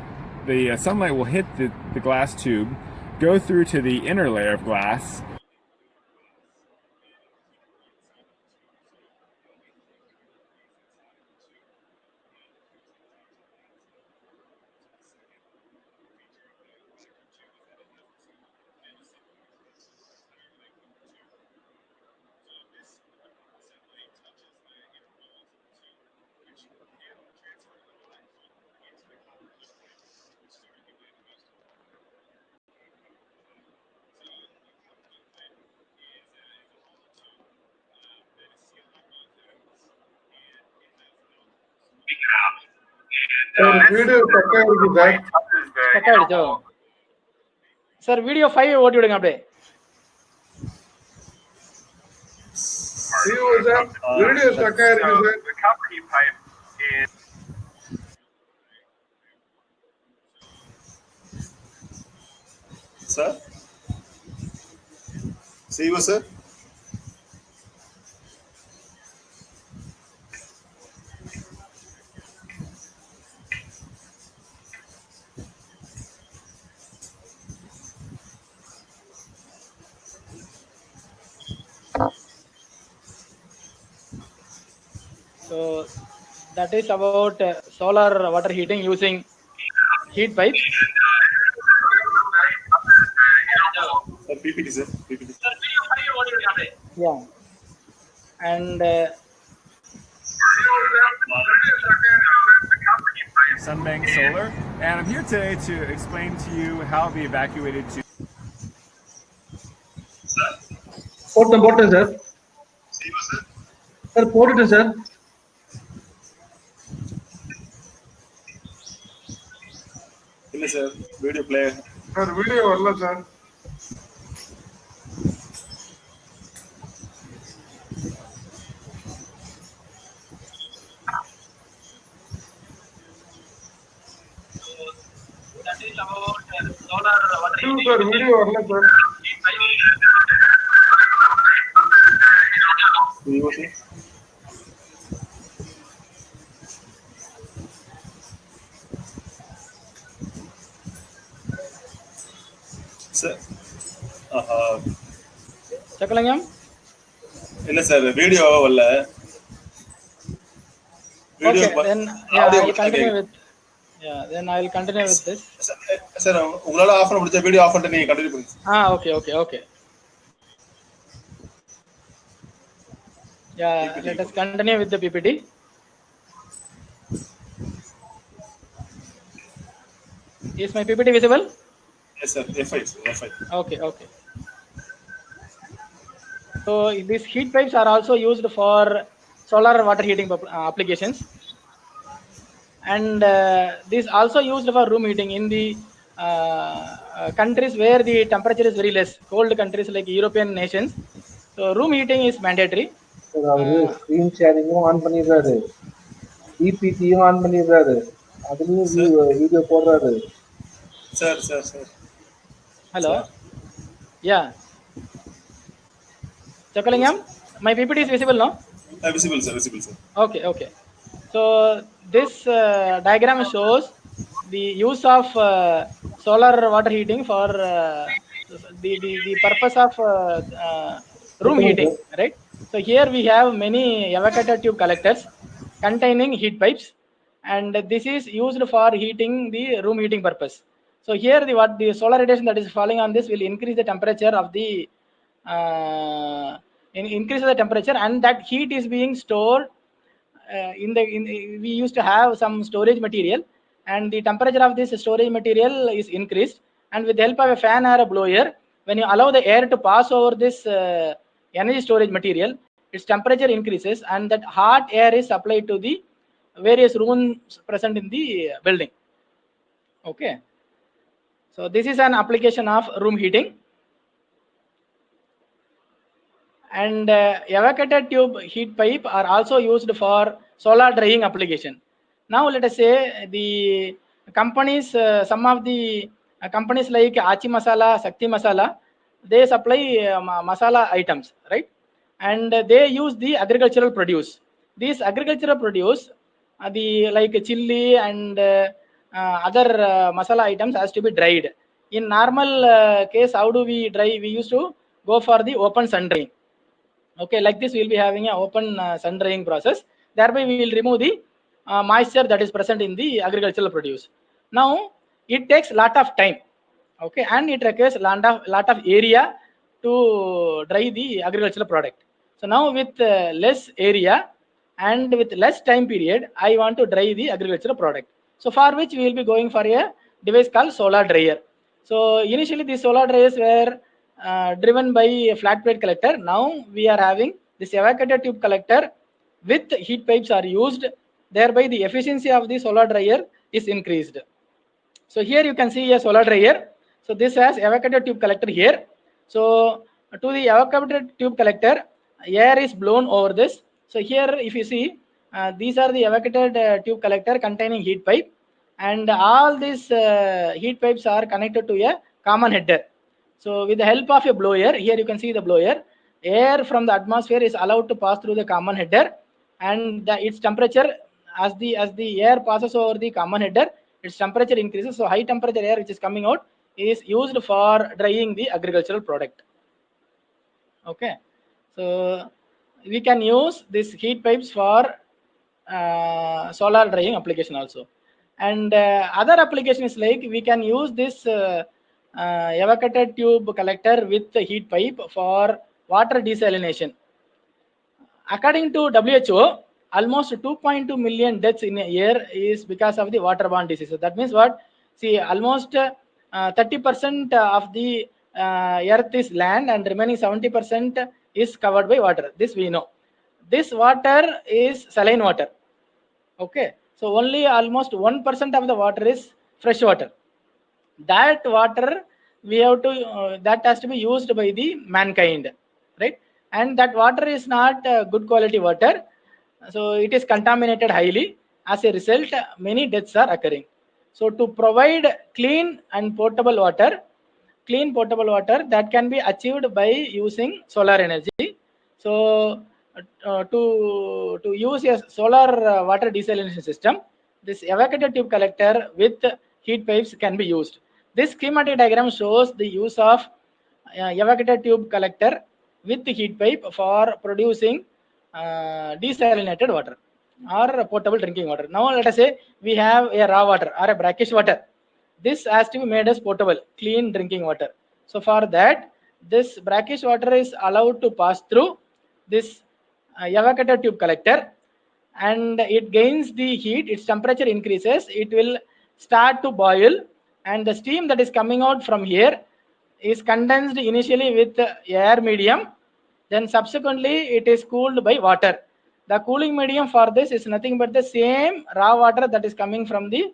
[SPEAKER 10] the sunlight will hit the glass tube, go through to the inner layer of glass,
[SPEAKER 7] video பக்கா இருக்கு sir.
[SPEAKER 3] Stuck ஆயிடுச்சோ sir? Video 5 ஓட்டி விடுங்க அப்படியே.
[SPEAKER 7] CO sir video பக்கா இருக்கு sir.
[SPEAKER 10] The copper heat pipe is
[SPEAKER 2] Sir? CEO, sir?
[SPEAKER 3] So that is about solar water heating using heat pipes.
[SPEAKER 2] Sir, PPT, sir. PPT.
[SPEAKER 3] Yeah, and
[SPEAKER 10] Sunbank Solar, and I'm here today to explain to you how to be evacuated to.
[SPEAKER 1] போட்டேன் sir. Sir போட்டுட்டேன் sir.
[SPEAKER 2] இல்ல sir, video play.
[SPEAKER 7] Sir video வரல sir.
[SPEAKER 6] That is about solar water heating.
[SPEAKER 7] Sir video வரல sir.
[SPEAKER 2] CEO, sir? Sir?
[SPEAKER 3] Chakalingam?
[SPEAKER 2] இல்ல sir, video வரல.
[SPEAKER 3] Okay, then yeah, I will continue with. Yeah, then I will continue with this.
[SPEAKER 2] Sir உங்களால of பண்ண முடிஞ்ச video of பண்ணிட்டு நீங்க continue பண்ணுங்க.
[SPEAKER 3] Okay. Yeah, let us continue with the PPT. Is my PPT visible?
[SPEAKER 2] Yes sir, F5 sir, F5.
[SPEAKER 3] Okay. So these heat pipes are also used for solar water heating applications, and this also used for room heating in the countries where the temperature is very less, cold countries like European nations. So room heating is mandatory.
[SPEAKER 1] அவரு screen ஷேரிங்கும் on பண்ணிடுறாரு, பிபிடியும் on பண்ணிடுறாரு, அதுலயும் video போடுறாரு.
[SPEAKER 2] Sir
[SPEAKER 3] Hello. Yeah. Chakalingam, my PPT is visible now?
[SPEAKER 2] Visible sir.
[SPEAKER 3] Okay. So this diagram shows the use of solar water heating for the purpose of room heating, right? So here we have many evacuator tube collectors containing heat pipes, and this is used for heating the room heating purpose. So here the solar radiation that is falling on this will increase the temperature of the increase the temperature, and that heat is being stored we used to have some storage material, and the temperature of this storage material is increased, and with the help of a fan or a blower, when you allow the air to pass over this energy storage material, its temperature increases, and that hot air is supplied to the various rooms present in the building. Okay, so this is an application of room heating. And evacuated tube heat pipe are also used for solar drying application. Now let us say the companies, some of the companies like Achi Masala, Shakti Masala, they supply masala items, right? And they use the agricultural produce. These agricultural produce, the like chili and other masala items has to be dried. In normal case, how do we dry? We used to go for the open sun drying. Okay, like this we will be having an open sun drying process. Thereby we will remove the moisture that is present in the agricultural produce. Now it takes lot of time, okay, and it requires lot of area to dry the agricultural product. So now with less area and with less time period, I want to dry the agricultural product. So for which we will be going for a device called solar dryer. So initially these solar dryers were driven by a flat plate collector. Now we are having this evacuated tube collector with heat pipes are used. Thereby the efficiency of the solar dryer is increased. So here you can see a solar dryer. So this has evacuated tube collector here. So to the evacuated tube collector, air is blown over this. So here if you see, these are the evacuated tube collector containing heat pipe, and all these heat pipes are connected to a common header. So with the help of a blower, here you can see the blower, air from the atmosphere is allowed to pass through the common header, and its temperature, as the air passes over the common header, its temperature increases. So high temperature air which is coming out is used for drying the agricultural product. Okay, so we can use these heat pipes for solar drying application also. And other application is like we can use this evacuated tube collector with the heat pipe for water desalination. According to WHO, almost 2.2 million deaths in a year is because of the waterborne diseases. That means what? See, almost 30% of the earth is land, and remaining 70% is covered by water. This we know. This water is saline water. Okay, so only almost 1% of the water is fresh water. That water we have to that has to be used by the mankind, right? And that water is not good quality water, so it is contaminated highly. As a result, many deaths are occurring. So to provide clean potable water that can be achieved by using solar energy. So to use a solar water desalination system, this evacuated tube collector with heat pipes can be used. This schematic diagram shows the use of evacuated tube collector with the heat pipe for producing desalinated water or potable drinking water. Now let us say we have a raw water or a brackish water. This has to be made as potable, clean drinking water. So for that, this brackish water is allowed to pass through this evacuated tube collector, and it gains the heat, its temperature increases, it will start to boil, and the steam that is coming out from here is condensed initially with air medium, then subsequently it is cooled by water. The cooling medium for this is nothing but the same raw water that is coming from the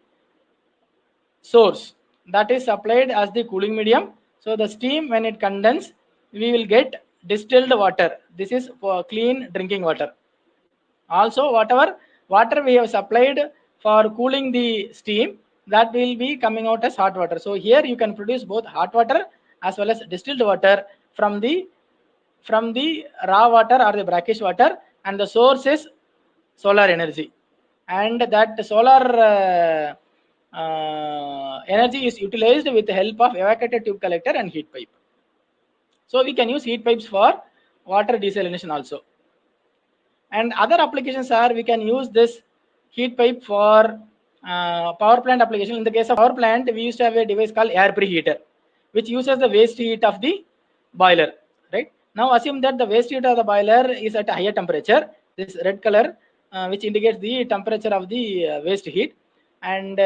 [SPEAKER 3] source, that is applied as the cooling medium. So the steam, when it condenses, we will get distilled water. This is for clean drinking water. Also, whatever water we have supplied for cooling the steam, that will be coming out as hot water. So here you can produce both hot water as well as distilled water from the raw water or the brackish water, and the source is solar energy, and that solar energy is utilized with the help of evacuated tube collector and heat pipe. So we can use heat pipes for water desalination also. And other applications are, we can use this heat pipe for power plant application. In the case of power plant, we used to have a device called air preheater, which uses the waste heat of the boiler, right? Now assume that the waste heat of the boiler is at a higher temperature, this red color which indicates the temperature of the waste heat, and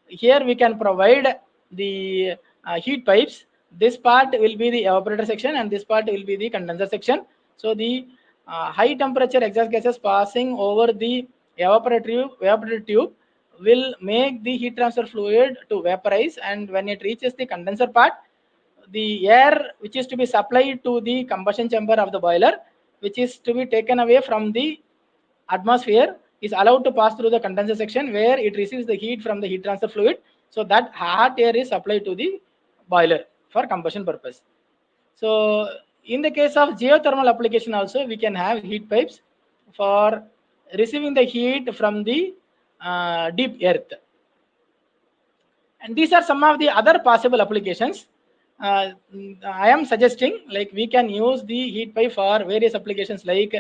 [SPEAKER 3] here we can provide the heat pipes. This part will be the evaporator section and this part will be the condenser section. So the high temperature exhaust gases passing over the evaporator tube will make the heat transfer fluid to vaporize, and when it reaches the condenser part, the air which is to be supplied to the combustion chamber of the boiler, which is to be taken away from the atmosphere, is allowed to pass through the condenser section where it receives the heat from the heat transfer fluid. So that hot air is supplied to the boiler for combustion purpose. So in the case of geothermal application also, we can have heat pipes for receiving the heat from the deep earth. And these are some of the other possible applications. I am suggesting, like, we can use the heat pipe for various applications, like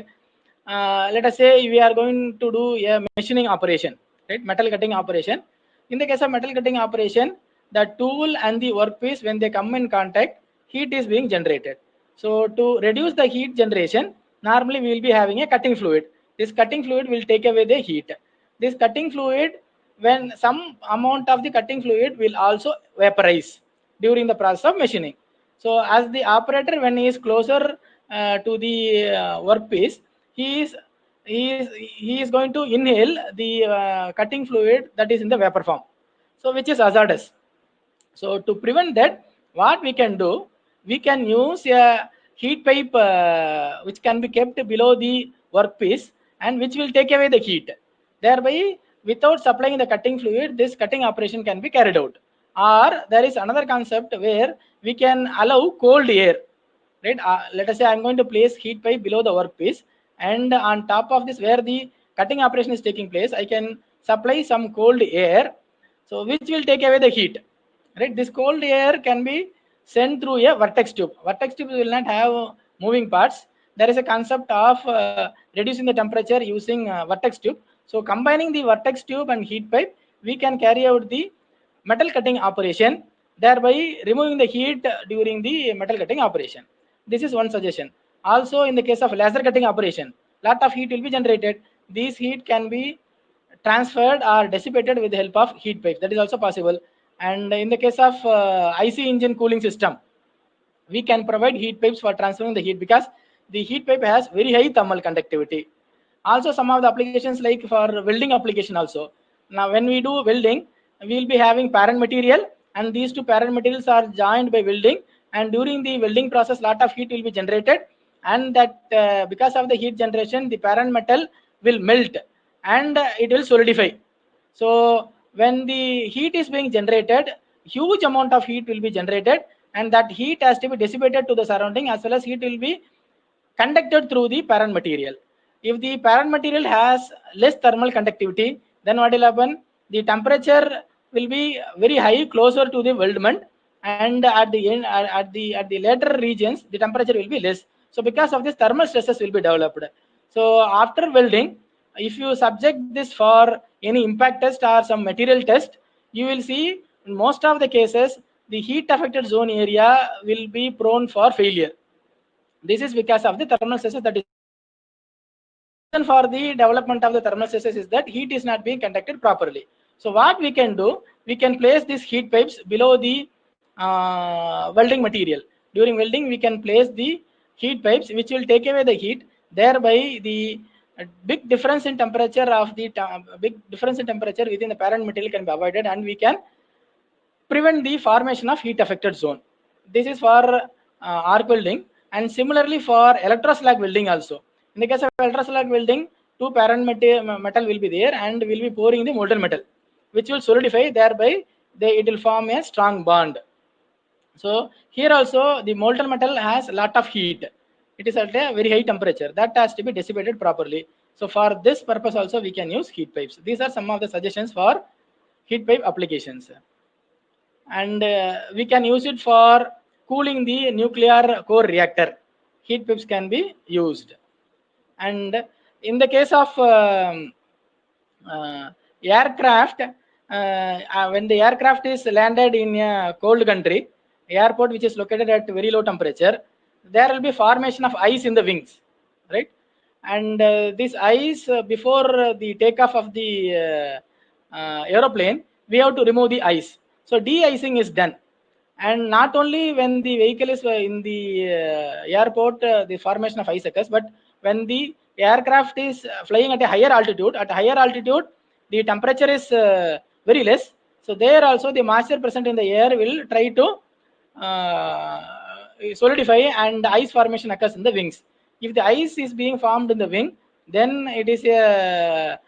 [SPEAKER 3] let us say we are going to do a machining operation, right? Metal cutting operation. In the case of metal cutting operation, the tool and the workpiece, when they come in contact, heat is being generated. So to reduce the heat generation, normally we will be having a cutting fluid. This cutting fluid will take away the heat. This cutting fluid, when some amount of the cutting fluid will also vaporize during the process of machining. So as the operator, when he is closer to the workpiece, he is going to inhale the cutting fluid that is in the vapor form. so which is hazardous. So to prevent that, what we can do, we can use a heat pipe which can be kept below the workpiece and which will take away the heat. Thereby, without supplying the cutting fluid, this cutting operation can be carried out. Or there is another concept where we can allow cold air. Right? Let us say I'm going to place heat pipe below the workpiece, and on top of this, where the cutting operation is taking place, I can supply some cold air, so which will take away the heat. Right? This cold air can be sent through a vortex tube. Vortex tube will not have moving parts. There is a concept of reducing the temperature using vortex tube. So combining the vortex tube and heat pipe, we can carry out the metal cutting operation, thereby removing the heat during the metal cutting operation. This is one suggestion. Also, in the case of laser cutting operation, lot of heat will be generated. This heat can be transferred or dissipated with the help of heat pipes. That is also possible. And in the case of IC engine cooling system, we can provide heat pipes for transferring the heat because the heat pipe has very high thermal conductivity. Also, some of the applications like for welding application also. Now, when we do welding, we will be having parent material, and these two parent materials are joined by welding. And during the welding process, lot of heat will be generated, and that because of the heat generation, the parent metal will melt and it will solidify. So when the heat is being generated, huge amount of heat will be generated, and that heat has to be dissipated to the surrounding, as well as heat will be conducted through the parent material. If the parent material has less thermal conductivity, then what will happen? The temperature will be very high, closer to the weldment, and at the end, at the later regions, the temperature will be less. So because of this, thermal stresses will be developed. So after welding, if you subject this for any impact test or some material test, you will see in most of the cases the heat affected zone area will be prone for failure. This is because of the thermal stresses. That is for the development of the thermal stresses is that heat is not being conducted properly. So what we can do, we can place these heat pipes below the welding material. During welding, we can place the heat pipes which will take away the heat. Thereby, the big difference in temperature within the parent material can be avoided, and we can prevent the formation of heat affected zone. This is for arc welding, and similarly for electroslag welding also. In the case of electroslag welding, two parent metal will be there, and will be pouring the molten metal, which will solidify. Thereby, it will form a strong bond. So here also the molten metal has a lot of heat. It is at a very high temperature that has to be dissipated properly. So for this purpose also we can use heat pipes. These are some of the suggestions for heat pipe applications. And we can use it for cooling the nuclear core reactor. Heat pipes can be used. And in the case of aircraft, when the aircraft is landed in a cold country, airport which is located at very low temperature, there will be formation of ice in the wings, right? And this ice, before the takeoff of the aeroplane, we have to remove the ice. So de-icing is done. And not only when the vehicle is in the airport, the formation of ice occurs, but when the aircraft is flying at a higher altitude, the temperature is very less. So there also the moisture present in the air will try to solidify, and ice formation occurs in the wings. If the ice is being formed in the wing, then it is a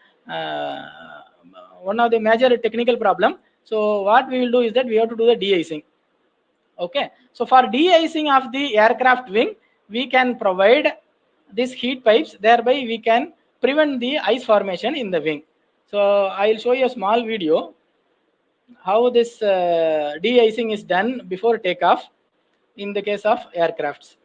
[SPEAKER 3] one of the major technical problem. So what we will do is that we have to do the de-icing. Okay, so for de-icing of the aircraft wing, we can provide these heat pipes. Thereby we can prevent the ice formation in the wing. So I will show you a small video how this de-icing is done before takeoff in the case of aircrafts.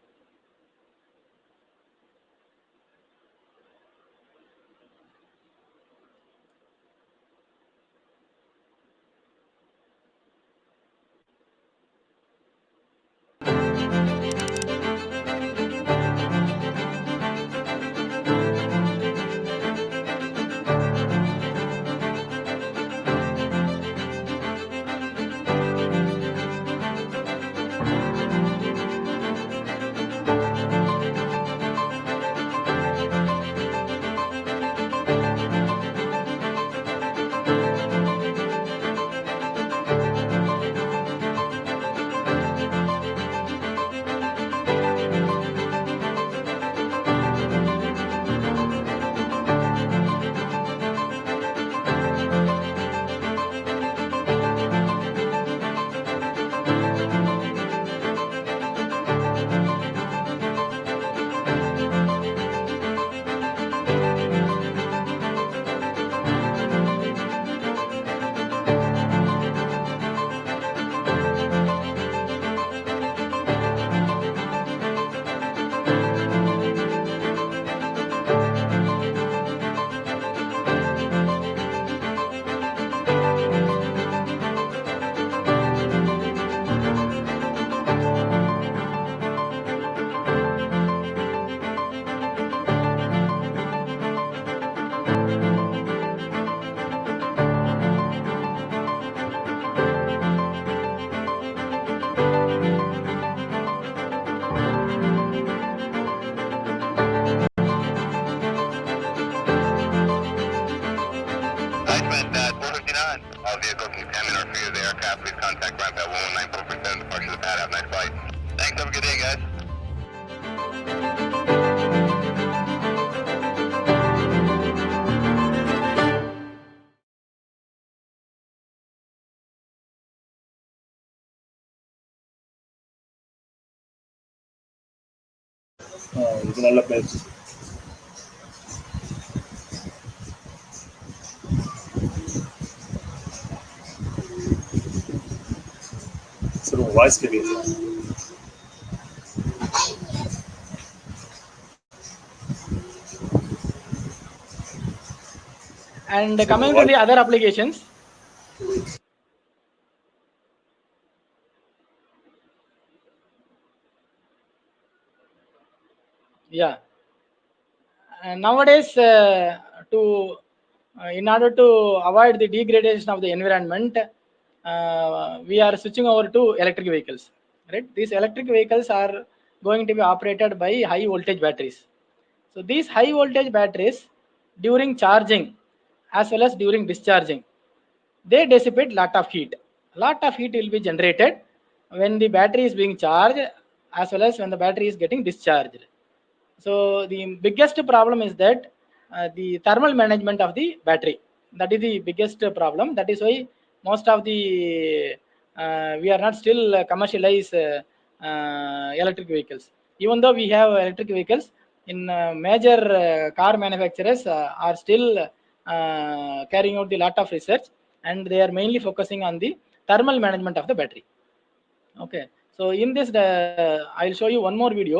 [SPEAKER 11] staff, please contact ramp at 119.47, departure the pad. Have a nice flight. Thanks, have a good day, guys.
[SPEAKER 2] இது நல்ல place. Sir உங்க voice கேட்குது sir.
[SPEAKER 3] And coming to the other applications, yeah. Nowadays, in order to avoid the degradation of the environment, we are switching over to electric vehicles. Right? These electric vehicles are going to be operated by high voltage batteries. So these high voltage batteries, during charging as well as during discharging, they dissipate lot of heat. Lot of heat will be generated when the battery is being charged as well as when the battery is getting discharged. So the biggest problem is that the thermal management of the battery. That is the biggest problem. That is why most of the we are not still commercialize electric vehicles. Even though we have electric vehicles, in major car manufacturers are still carrying out the lot of research, and they are mainly focusing on the thermal management of the battery. Okay, so in this I'll show you one more video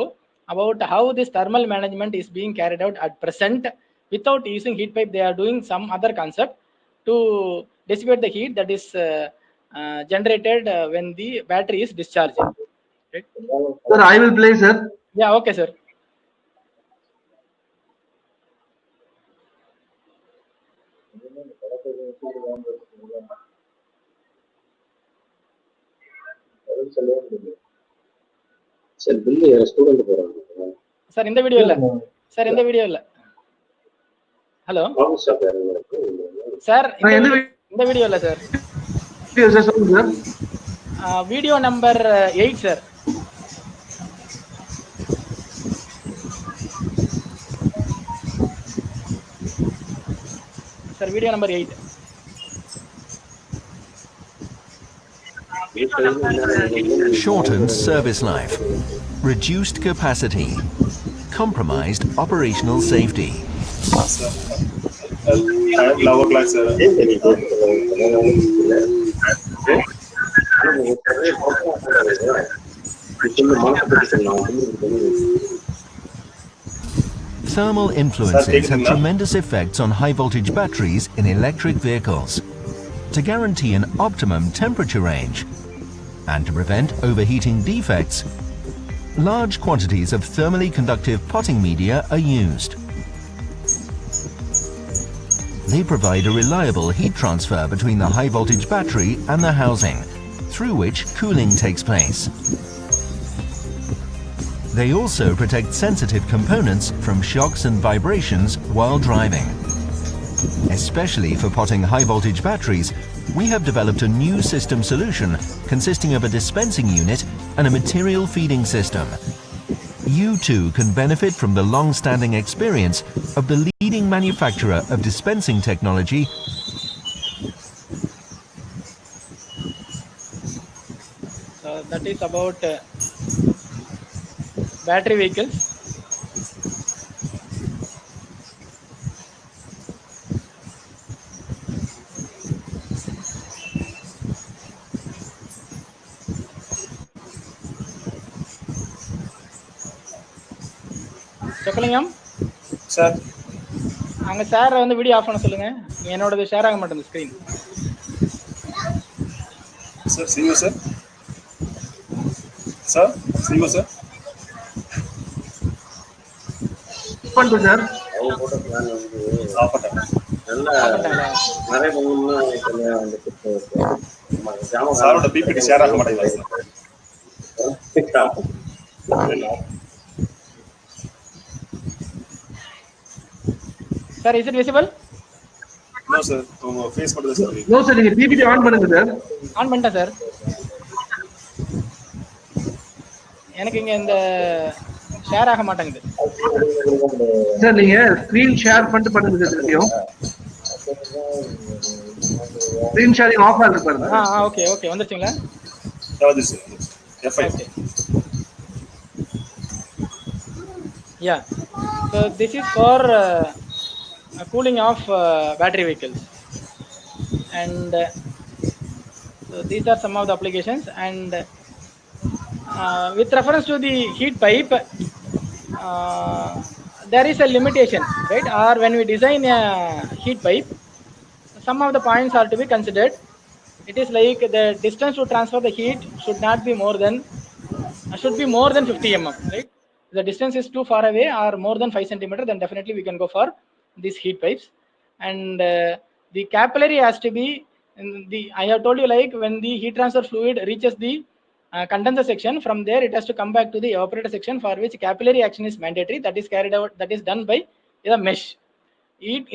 [SPEAKER 3] about how this thermal management is being carried out at present without using heat pipe. They are doing some other concept to dissipate the heat that is generated when the battery is discharging. Right?
[SPEAKER 1] Sir, I will play, sir.
[SPEAKER 3] Yeah, okay, sir.
[SPEAKER 12] Sir bill student போறாங்க
[SPEAKER 3] sir இந்த video இல்ல sir இந்த video இல்ல hello sir இந்த video இல்ல sir video number 8 sir sir video number 8
[SPEAKER 13] Shortened service life, reduced capacity, compromised operational safety. Thermal influences have tremendous effects on high voltage batteries in electric vehicles. To guarantee an optimum temperature range and to prevent overheating defects, large quantities of thermally conductive potting media are used. They provide a reliable heat transfer between the high voltage battery and the housing, through which cooling takes place. They also protect sensitive components from shocks and vibrations while driving. Especially for potting high voltage batteries, we have developed a new system solution consisting of a dispensing unit and a material feeding system. You too can benefit from the long-standing experience of the leading manufacturer of dispensing technology.
[SPEAKER 3] So that is about battery vehicles. Chockalingam
[SPEAKER 2] sir
[SPEAKER 3] அங்க sir வந்து video off பண்ண சொல்லுங்க. என்னோடது share ஆக மாட்டேங்குது screen.
[SPEAKER 2] Sir see you sir. Sir see you sir.
[SPEAKER 1] பண்ணு sir.
[SPEAKER 12] அவங்க போட்ட பிளான் வந்து
[SPEAKER 2] ஆஃப் பண்ணேன்.
[SPEAKER 12] நல்ல நிறைய பண்ணணும்னா வந்து
[SPEAKER 2] சாரோட பிபிடி ஷேர் ஆக மாட்டேங்குது
[SPEAKER 3] Sir, is it visible?
[SPEAKER 2] No, sir. Face for the sir.
[SPEAKER 1] No, sir. நீங்க PPT ஆன் பண்ணுங்க சார்.
[SPEAKER 3] ஆன் பண்ணிட்டேன் சார். எனக்கு இங்க இந்த ஷேர் ஆக மாட்டேங்குது.
[SPEAKER 1] சார் நீங்க ஸ்கிரீன் ஷேர் பண்ணிட்டு பண்ணுங்க சார் தெரியும். ஸ்கிரீன் ஷேரிங் ஆஃப் ஆ இருக்கு பாருங்க.
[SPEAKER 3] ஓகே ஓகே வந்துருச்சுங்களா?
[SPEAKER 2] வந்துருச்சு. F5.
[SPEAKER 3] Yeah. So this is for cooling of battery vehicles, and so these are some of the applications. And with reference to the heat pipe, there is a limitation, right? Or when we design a heat pipe, some of the points are to be considered. It is like the distance to transfer the heat should be more than 50 mm, right? The distance is too far away or more than 5 centimeter, then definitely we can go for these heat pipes. And the capillary has to be I have told you, like when the heat transfer fluid reaches the condenser section, from there it has to come back to the evaporator section, for which capillary action is mandatory. That is carried out, that is done by a mesh.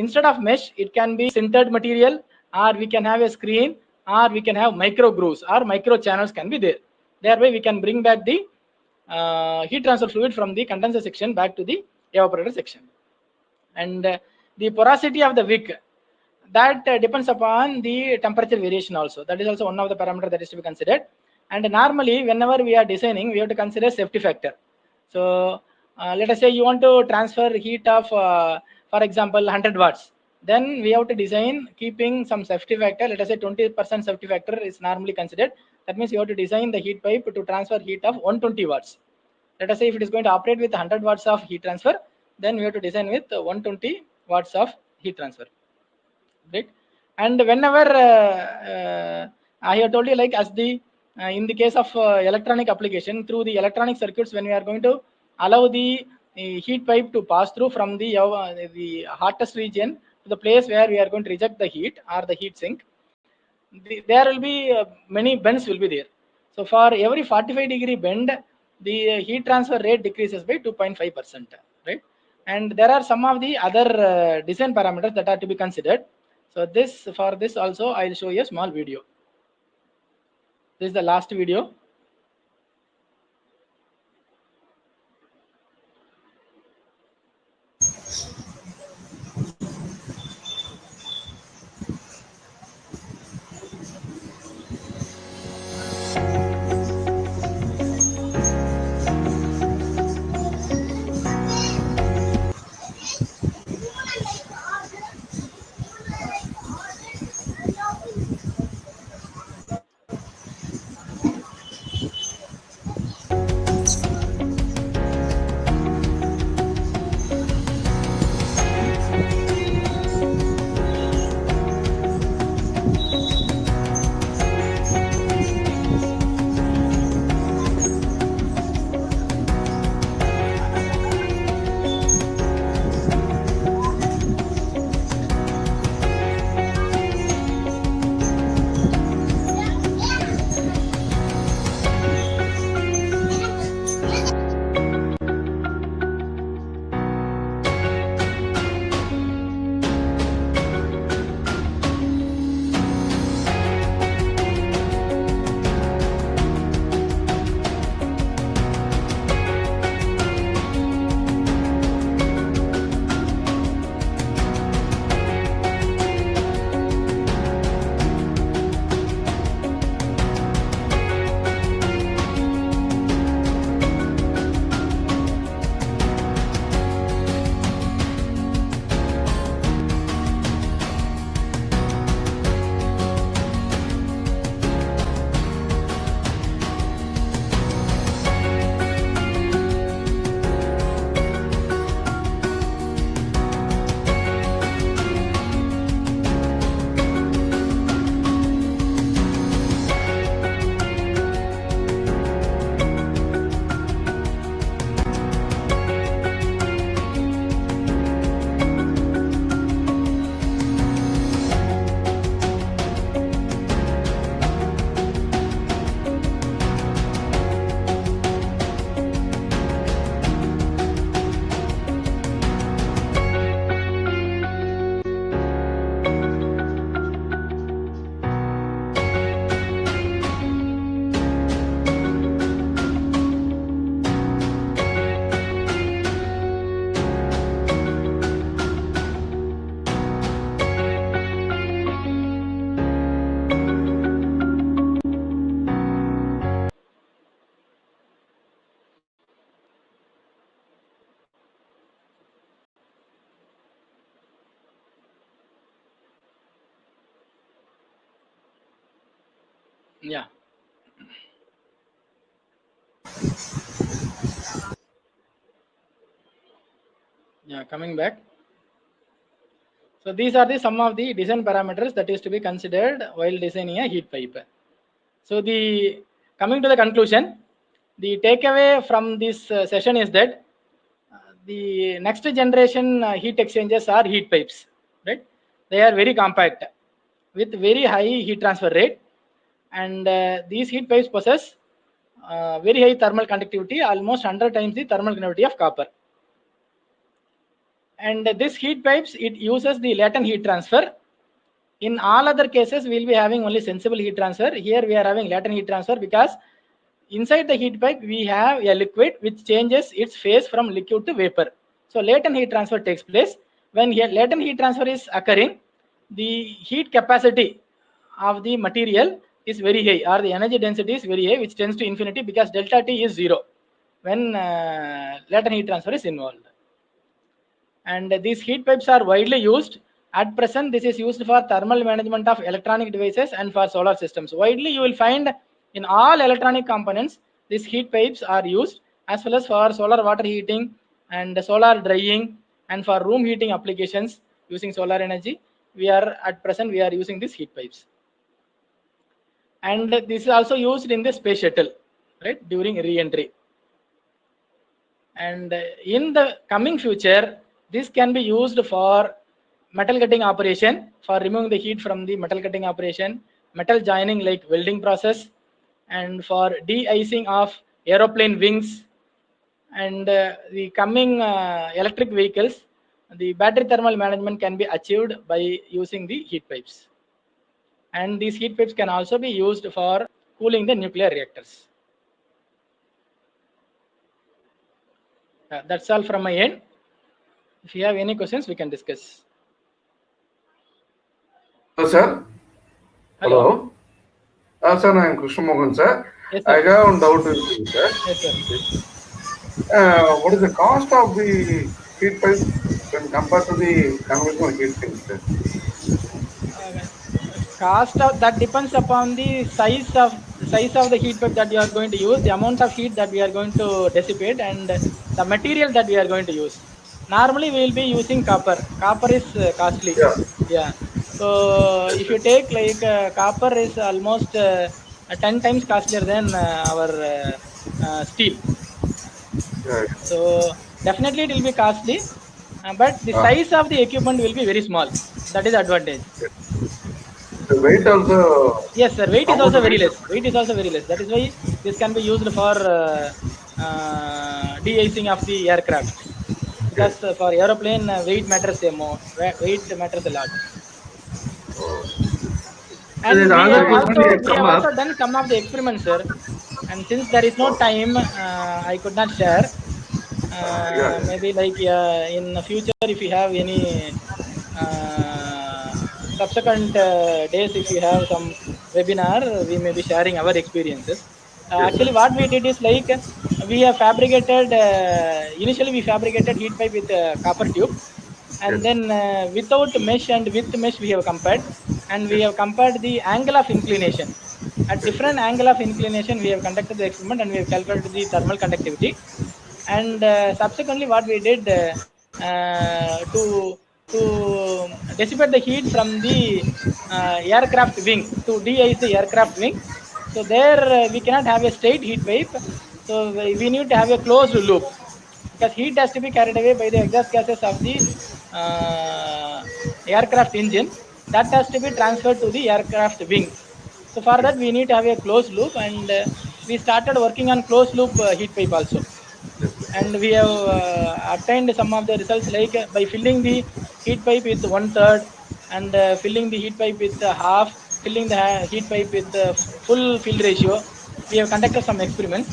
[SPEAKER 3] Instead of mesh, it can be sintered material, or we can have a screen, or we can have micro grooves or micro channels can be there. Thereby we can bring back the heat transfer fluid from the condenser section back to the evaporator section. And the porosity of the wick, that depends upon the temperature variation also. That is also one of the parameters that is to be considered. And normally whenever we are designing, we have to consider safety factor. So let us say you want to transfer heat of for example 100 watts, then we have to design keeping some safety factor. Let us say 20% safety factor is normally considered. That means you have to design the heat pipe to transfer heat of 120 watts. Let us say if it is going to operate with 100 watts of heat transfer, then we have to design with 120 watts of heat transfer, right? And whenever I have told you, like as the in the case of electronic application, through the electronic circuits, when we are going to allow the heat pipe to pass through from the hottest region to the place where we are going to reject the heat or the heat sink, there will be many bends will be there. So for every 45-degree bend, the heat transfer rate decreases by 2.5%, right? And there are some of the other design parameters that are to be considered. So for this also I will show you a small video. This is the last video. Yeah. Yeah, coming back. So these are the some of the design parameters that is to be considered while designing a heat pipe. So the coming to the conclusion, the takeaway from this session is that the next generation heat exchangers are heat pipes, right? They are very compact with very high heat transfer rate, and these heat pipes possess very high thermal conductivity, almost 100 times the thermal conductivity of copper. And this heat pipes, it uses the latent heat transfer. In all other cases, we will be having only sensible heat transfer. Here we are having latent heat transfer because inside the heat pipe we have a liquid which changes its phase from liquid to vapor. So latent heat transfer takes place. When here latent heat transfer is occurring, the heat capacity of the material is very high, or the energy density is very high, which tends to infinity because delta T is 0 when latent heat transfer is involved. And these heat pipes are widely used. At present, this is used for thermal management of electronic devices and for solar systems. Widely, you will find in all electronic components, these heat pipes are used, as well as for solar water heating and solar drying, and for room heating applications using solar energy. At present, we are using these heat pipes. And this is also used in the space shuttle, right, during re-entry. And in the coming future, this can be used for metal cutting operation, for removing the heat from the metal cutting operation, metal joining like welding process, and for de-icing of aeroplane wings. And the coming electric vehicles, the battery thermal management can be achieved by using the heat pipes. And these heat pipes can also be used for cooling the nuclear reactors. That's all from my end. If you have any questions, we can discuss.
[SPEAKER 7] Hello, sir.
[SPEAKER 3] Hello.
[SPEAKER 7] Sir, I am Krishna Mohan, sir.
[SPEAKER 3] Yes, sir.
[SPEAKER 7] I have one doubt with you, sir.
[SPEAKER 3] Yes, sir.
[SPEAKER 7] What is the cost of the heat pipe when compared to the conventional heat sink, sir?
[SPEAKER 3] Cost of that depends upon the size of the heat pipe that you are going to use, the amount of heat that we are going to dissipate, and the material that we are going to use. Normally, we will be using copper. Copper is costly. Yeah. So if you take like copper is almost 10 times costlier than our steel. So definitely it will be costly, but the size of the equipment will be very small. That is the advantage.
[SPEAKER 7] The weight also.
[SPEAKER 3] Yes, sir. Weight is also very less. Weight is also very less. That is why this can be used for de-icing of the aircraft. Because for aeroplane, weight matters more. Weight matters a lot. And we have also done some of the experiments, sir. And since there is no time, I could not share. Maybe like in the future, if you have any subsequent days, if you have some webinar, we may be sharing our experiences. Actually, what we did is like we have fabricated. Initially, we fabricated heat pipe with copper tube, and then without mesh and with mesh we have compared, and we have compared the angle of inclination. At different angle of inclination, we have conducted the experiment, and we have calculated the thermal conductivity. And subsequently, what we did to dissipate the heat from the aircraft wing, to de-ice the aircraft wing. So there we cannot have a straight heat pipe. So we need to have a closed loop, because heat has to be carried away by the exhaust gases of the aircraft engine. That has to be transferred to the aircraft wing. So for that we need to have a closed loop, and we started working on closed loop heat pipe also. And we have obtained some of the results, like by filling the heat pipe with 1/3 and filling the heat pipe with half, filling the heat pipe with full fill ratio. We have conducted some experiments,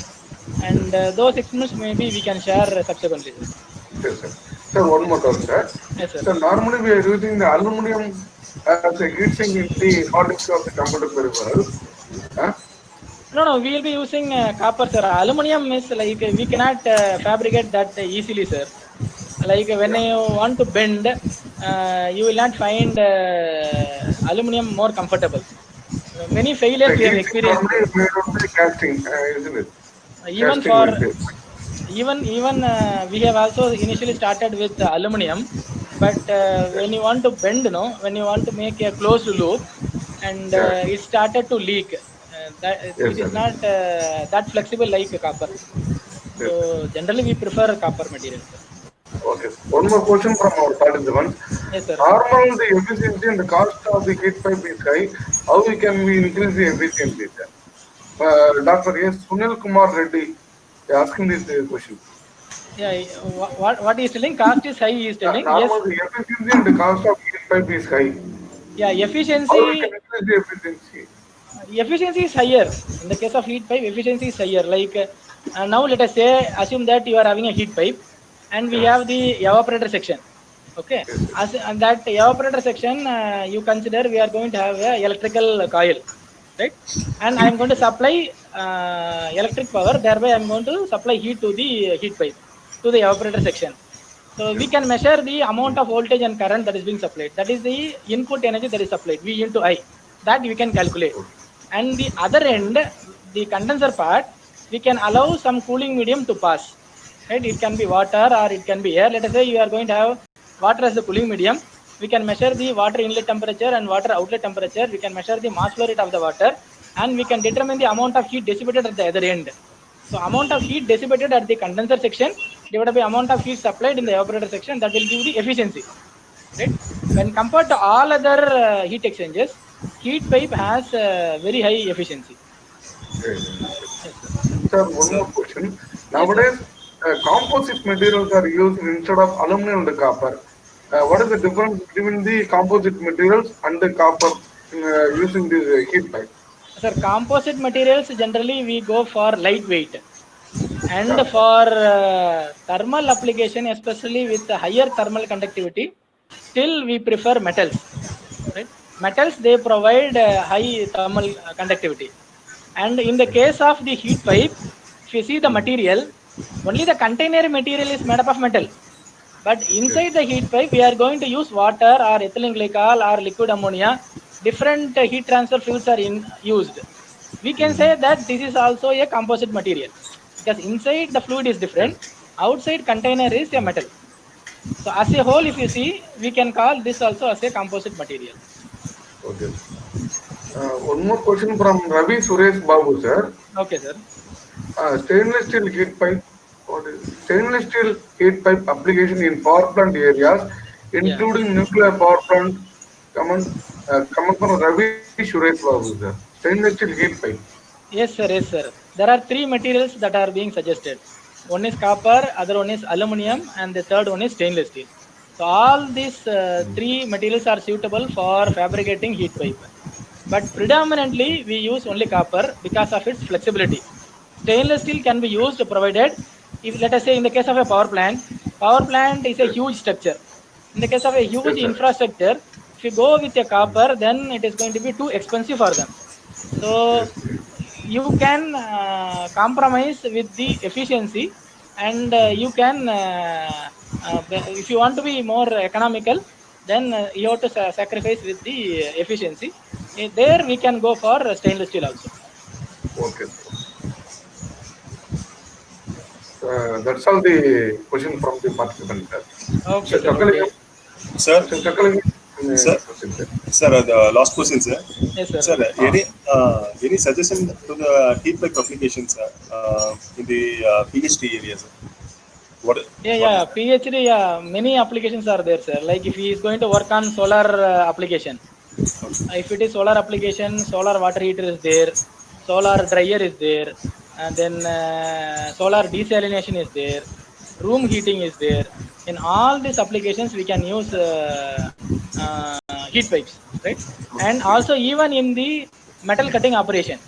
[SPEAKER 3] and those experiments maybe we can share subsequently.
[SPEAKER 7] Yes, sir. Sir, one more thought, sir.
[SPEAKER 3] Yes, sir.
[SPEAKER 7] So normally we are using the aluminum as a heat sink in the hot disk of the computer peripheral.
[SPEAKER 3] No, we will be using copper, sir. Aluminum is like we cannot fabricate that easily, sir. Like when you want to bend, you will not find aluminum more comfortable. many failures we have
[SPEAKER 7] Heat
[SPEAKER 3] experienced.
[SPEAKER 7] normally is made of the casting, isn't it?
[SPEAKER 3] Even
[SPEAKER 7] Casting
[SPEAKER 3] for
[SPEAKER 7] like this.
[SPEAKER 3] even we have also initially started with aluminum, but when you want to bend, when you want to make a closed loop, and it started to leak. It is not that flexible like copper. So generally we prefer copper material.
[SPEAKER 7] Okay. One more question from our participant.
[SPEAKER 3] Yes, sir.
[SPEAKER 7] Normal the efficiency and the cost of the heat pipe is high. How we can we increase the efficiency? Dr. S. Sunil Kumar Reddy asking this question.
[SPEAKER 3] Yeah, what he is telling? Cost is high. He is telling.
[SPEAKER 7] Normal the efficiency and the cost of heat pipe is high.
[SPEAKER 3] Yeah, efficiency.
[SPEAKER 7] How we can increase the efficiency?
[SPEAKER 3] Efficiency is higher. In the case of heat pipe, efficiency is higher. Like now, let us say, assume that you are having a heat pipe, and we have the evaporator section. Okay, and that evaporator section, you consider we are going to have a electrical coil, right? And I am going to supply electric power. Thereby, I am going to supply heat to the heat pipe, to the evaporator section. So we can measure the amount of voltage and current that is being supplied. That is the input energy that is supplied, V into I. That we can calculate. And the other end, the condenser part, we can allow some cooling medium to pass. Right? It can be water or it can be air. Let us say you are going to have water as the cooling medium. We can measure the water inlet temperature and water outlet temperature. We can measure the mass flow rate of the water, and we can determine the amount of heat dissipated at the other end. So amount of heat dissipated at the condenser section divided by amount of heat supplied in the evaporator section, that will give the efficiency. Right? When compared to all other heat exchangers, heat pipe has very high efficiency.
[SPEAKER 7] Sir, one more question. Nowadays, composite materials are used instead of aluminum and copper. What is the difference between the composite materials and the copper using this heat pipe?
[SPEAKER 3] Sir, composite materials generally we go for lightweight, and for thermal application, especially with higher thermal conductivity, still we prefer metals. Right? Metals, they provide high thermal conductivity. And in the case of the heat pipe, if you see the material, only the container material is made up of metal. But inside the heat pipe, we are going to use water or ethylene glycol or liquid ammonia. Different heat transfer fluids are used. We can say that this is also a composite material, because inside the fluid is different, outside container is a metal. So as a whole, if you see, we can call this also as a composite material.
[SPEAKER 7] Okay. One more question from Ravi Suresh Babu, sir.
[SPEAKER 3] Okay, sir.
[SPEAKER 7] Stainless steel heat pipe. Stainless steel heat pipe application in power plant areas, including nuclear power plant. Comment from Ravi Suresh Babu, sir. Stainless steel heat pipe.
[SPEAKER 3] Yes, sir. Yes, sir. There are three materials that are being suggested. One is copper, other one is aluminum, and the third one is stainless steel. So all these three materials are suitable for fabricating heat pipe. But predominantly we use only copper because of its flexibility. Stainless steel can be used provided, if let us say in the case of a power plant is a huge structure. In the case of a huge infrastructure, if you go with a copper, then it is going to be too expensive for them. So you can compromise with the efficiency, and you can, if you want to be more economical, then you have to sacrifice with the efficiency. There we can go for stainless steel also.
[SPEAKER 7] Okay. That's all the question from the participant.
[SPEAKER 3] Okay.
[SPEAKER 2] Sir, the last question, sir.
[SPEAKER 3] Yes, sir.
[SPEAKER 2] Sir, any suggestion to the heat pipe applications in the PhD area, sir?
[SPEAKER 3] PhD, many applications are there, sir. Like if he is going to work on solar application, if it is solar application, solar water heater is there, solar dryer is there, and then solar desalination is there, room heating is there. In all these applications, we can use heat pipes, right? And also even in the metal cutting operation.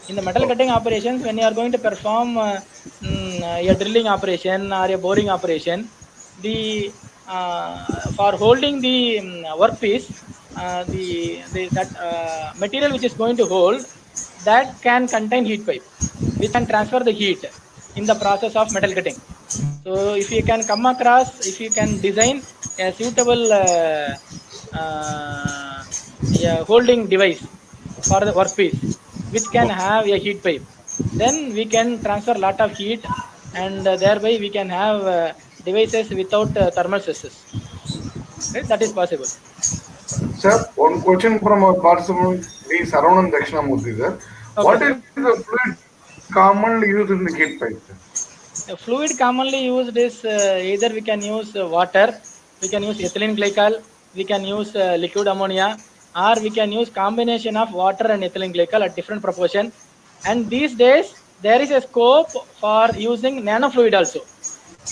[SPEAKER 3] In the metal cutting operations, when you are going to perform a drilling operation or a boring operation, for holding the workpiece, that material which is going to hold, that can contain heat pipe, which can transfer the heat in the process of metal cutting. So if you can come across, if you can design a suitable holding device for the workpiece, which can have a heat pipe. Then we can transfer a lot of heat, and thereby we can have devices without thermal stresses. Right? That is possible.
[SPEAKER 7] Sir, one question from our participant, D. Saravanan Dakshinamurthy, sir.
[SPEAKER 3] Okay,
[SPEAKER 7] What
[SPEAKER 3] sir.
[SPEAKER 7] is the fluid commonly used in the heat pipe, sir?
[SPEAKER 3] The fluid commonly used is either we can use water, we can use ethylene glycol, we can use liquid ammonia, or we can use combination of water and ethylene glycol at different proportion. And these days, there is a scope for using nanofluid also.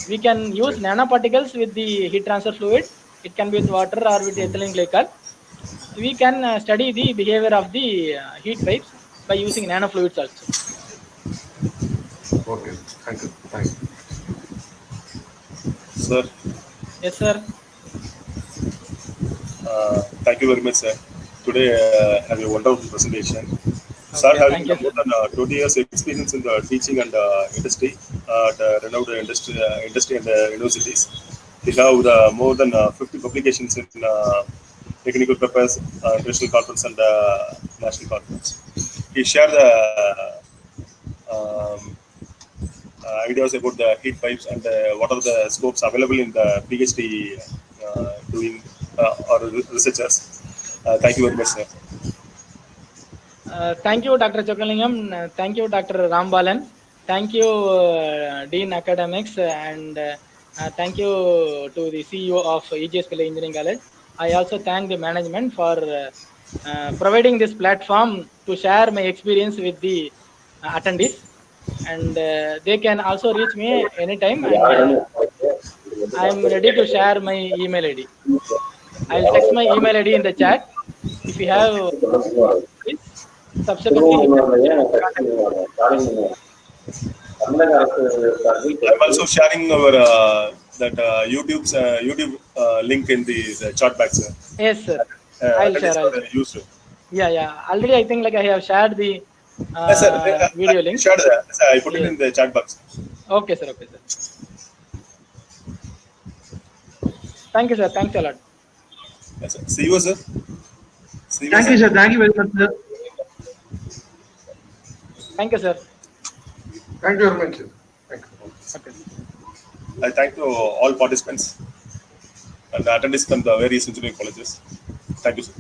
[SPEAKER 3] We can use nanoparticles with the heat transfer fluid. It can be with water or with ethylene glycol. We can study the behavior of the heat pipes by using nanofluids also.
[SPEAKER 7] Okay, thank you. Thank you.
[SPEAKER 2] Sir,
[SPEAKER 3] Yes, sir.
[SPEAKER 2] thank you very much, sir. Today, have a wonderful presentation. Sir, having
[SPEAKER 3] thank you,
[SPEAKER 2] more than 20 years experience in the teaching and industry at renowned industry and universities. We have more than 50 publications in technical papers, international conference and national conference. He shared the ideas about the heat pipes and what are the scopes available in the PhD doing or researchers. Thank you very much, sir.
[SPEAKER 3] Thank you, Dr. Chokalingam. Thank you, Dr. Rambalan. Thank you, Dean Academics, and thank you to the CEO of EGS Pillai Engineering College. I also thank the management for providing this platform to share my experience with the attendees. And they can also reach me anytime. And I am ready to share my email ID. I'll text my email ID in the chat. If you have subsequently,
[SPEAKER 2] I'm also sharing our that YouTube link in the chat box, sir.
[SPEAKER 3] Yes, sir. I'll share. Yeah. Already, I think I have shared the video link.
[SPEAKER 2] Shared that. I put it in the chat box.
[SPEAKER 3] Okay, sir. Thank you, sir. Thanks a lot.
[SPEAKER 2] Yes, sir. See you, sir.
[SPEAKER 1] Thank you, sir. Thank you very much, sir.
[SPEAKER 3] Thank you, sir.
[SPEAKER 7] Thank you very much, sir. Thank you.
[SPEAKER 2] I thank to all participants and attendees from the various engineering colleges. Thank you, sir.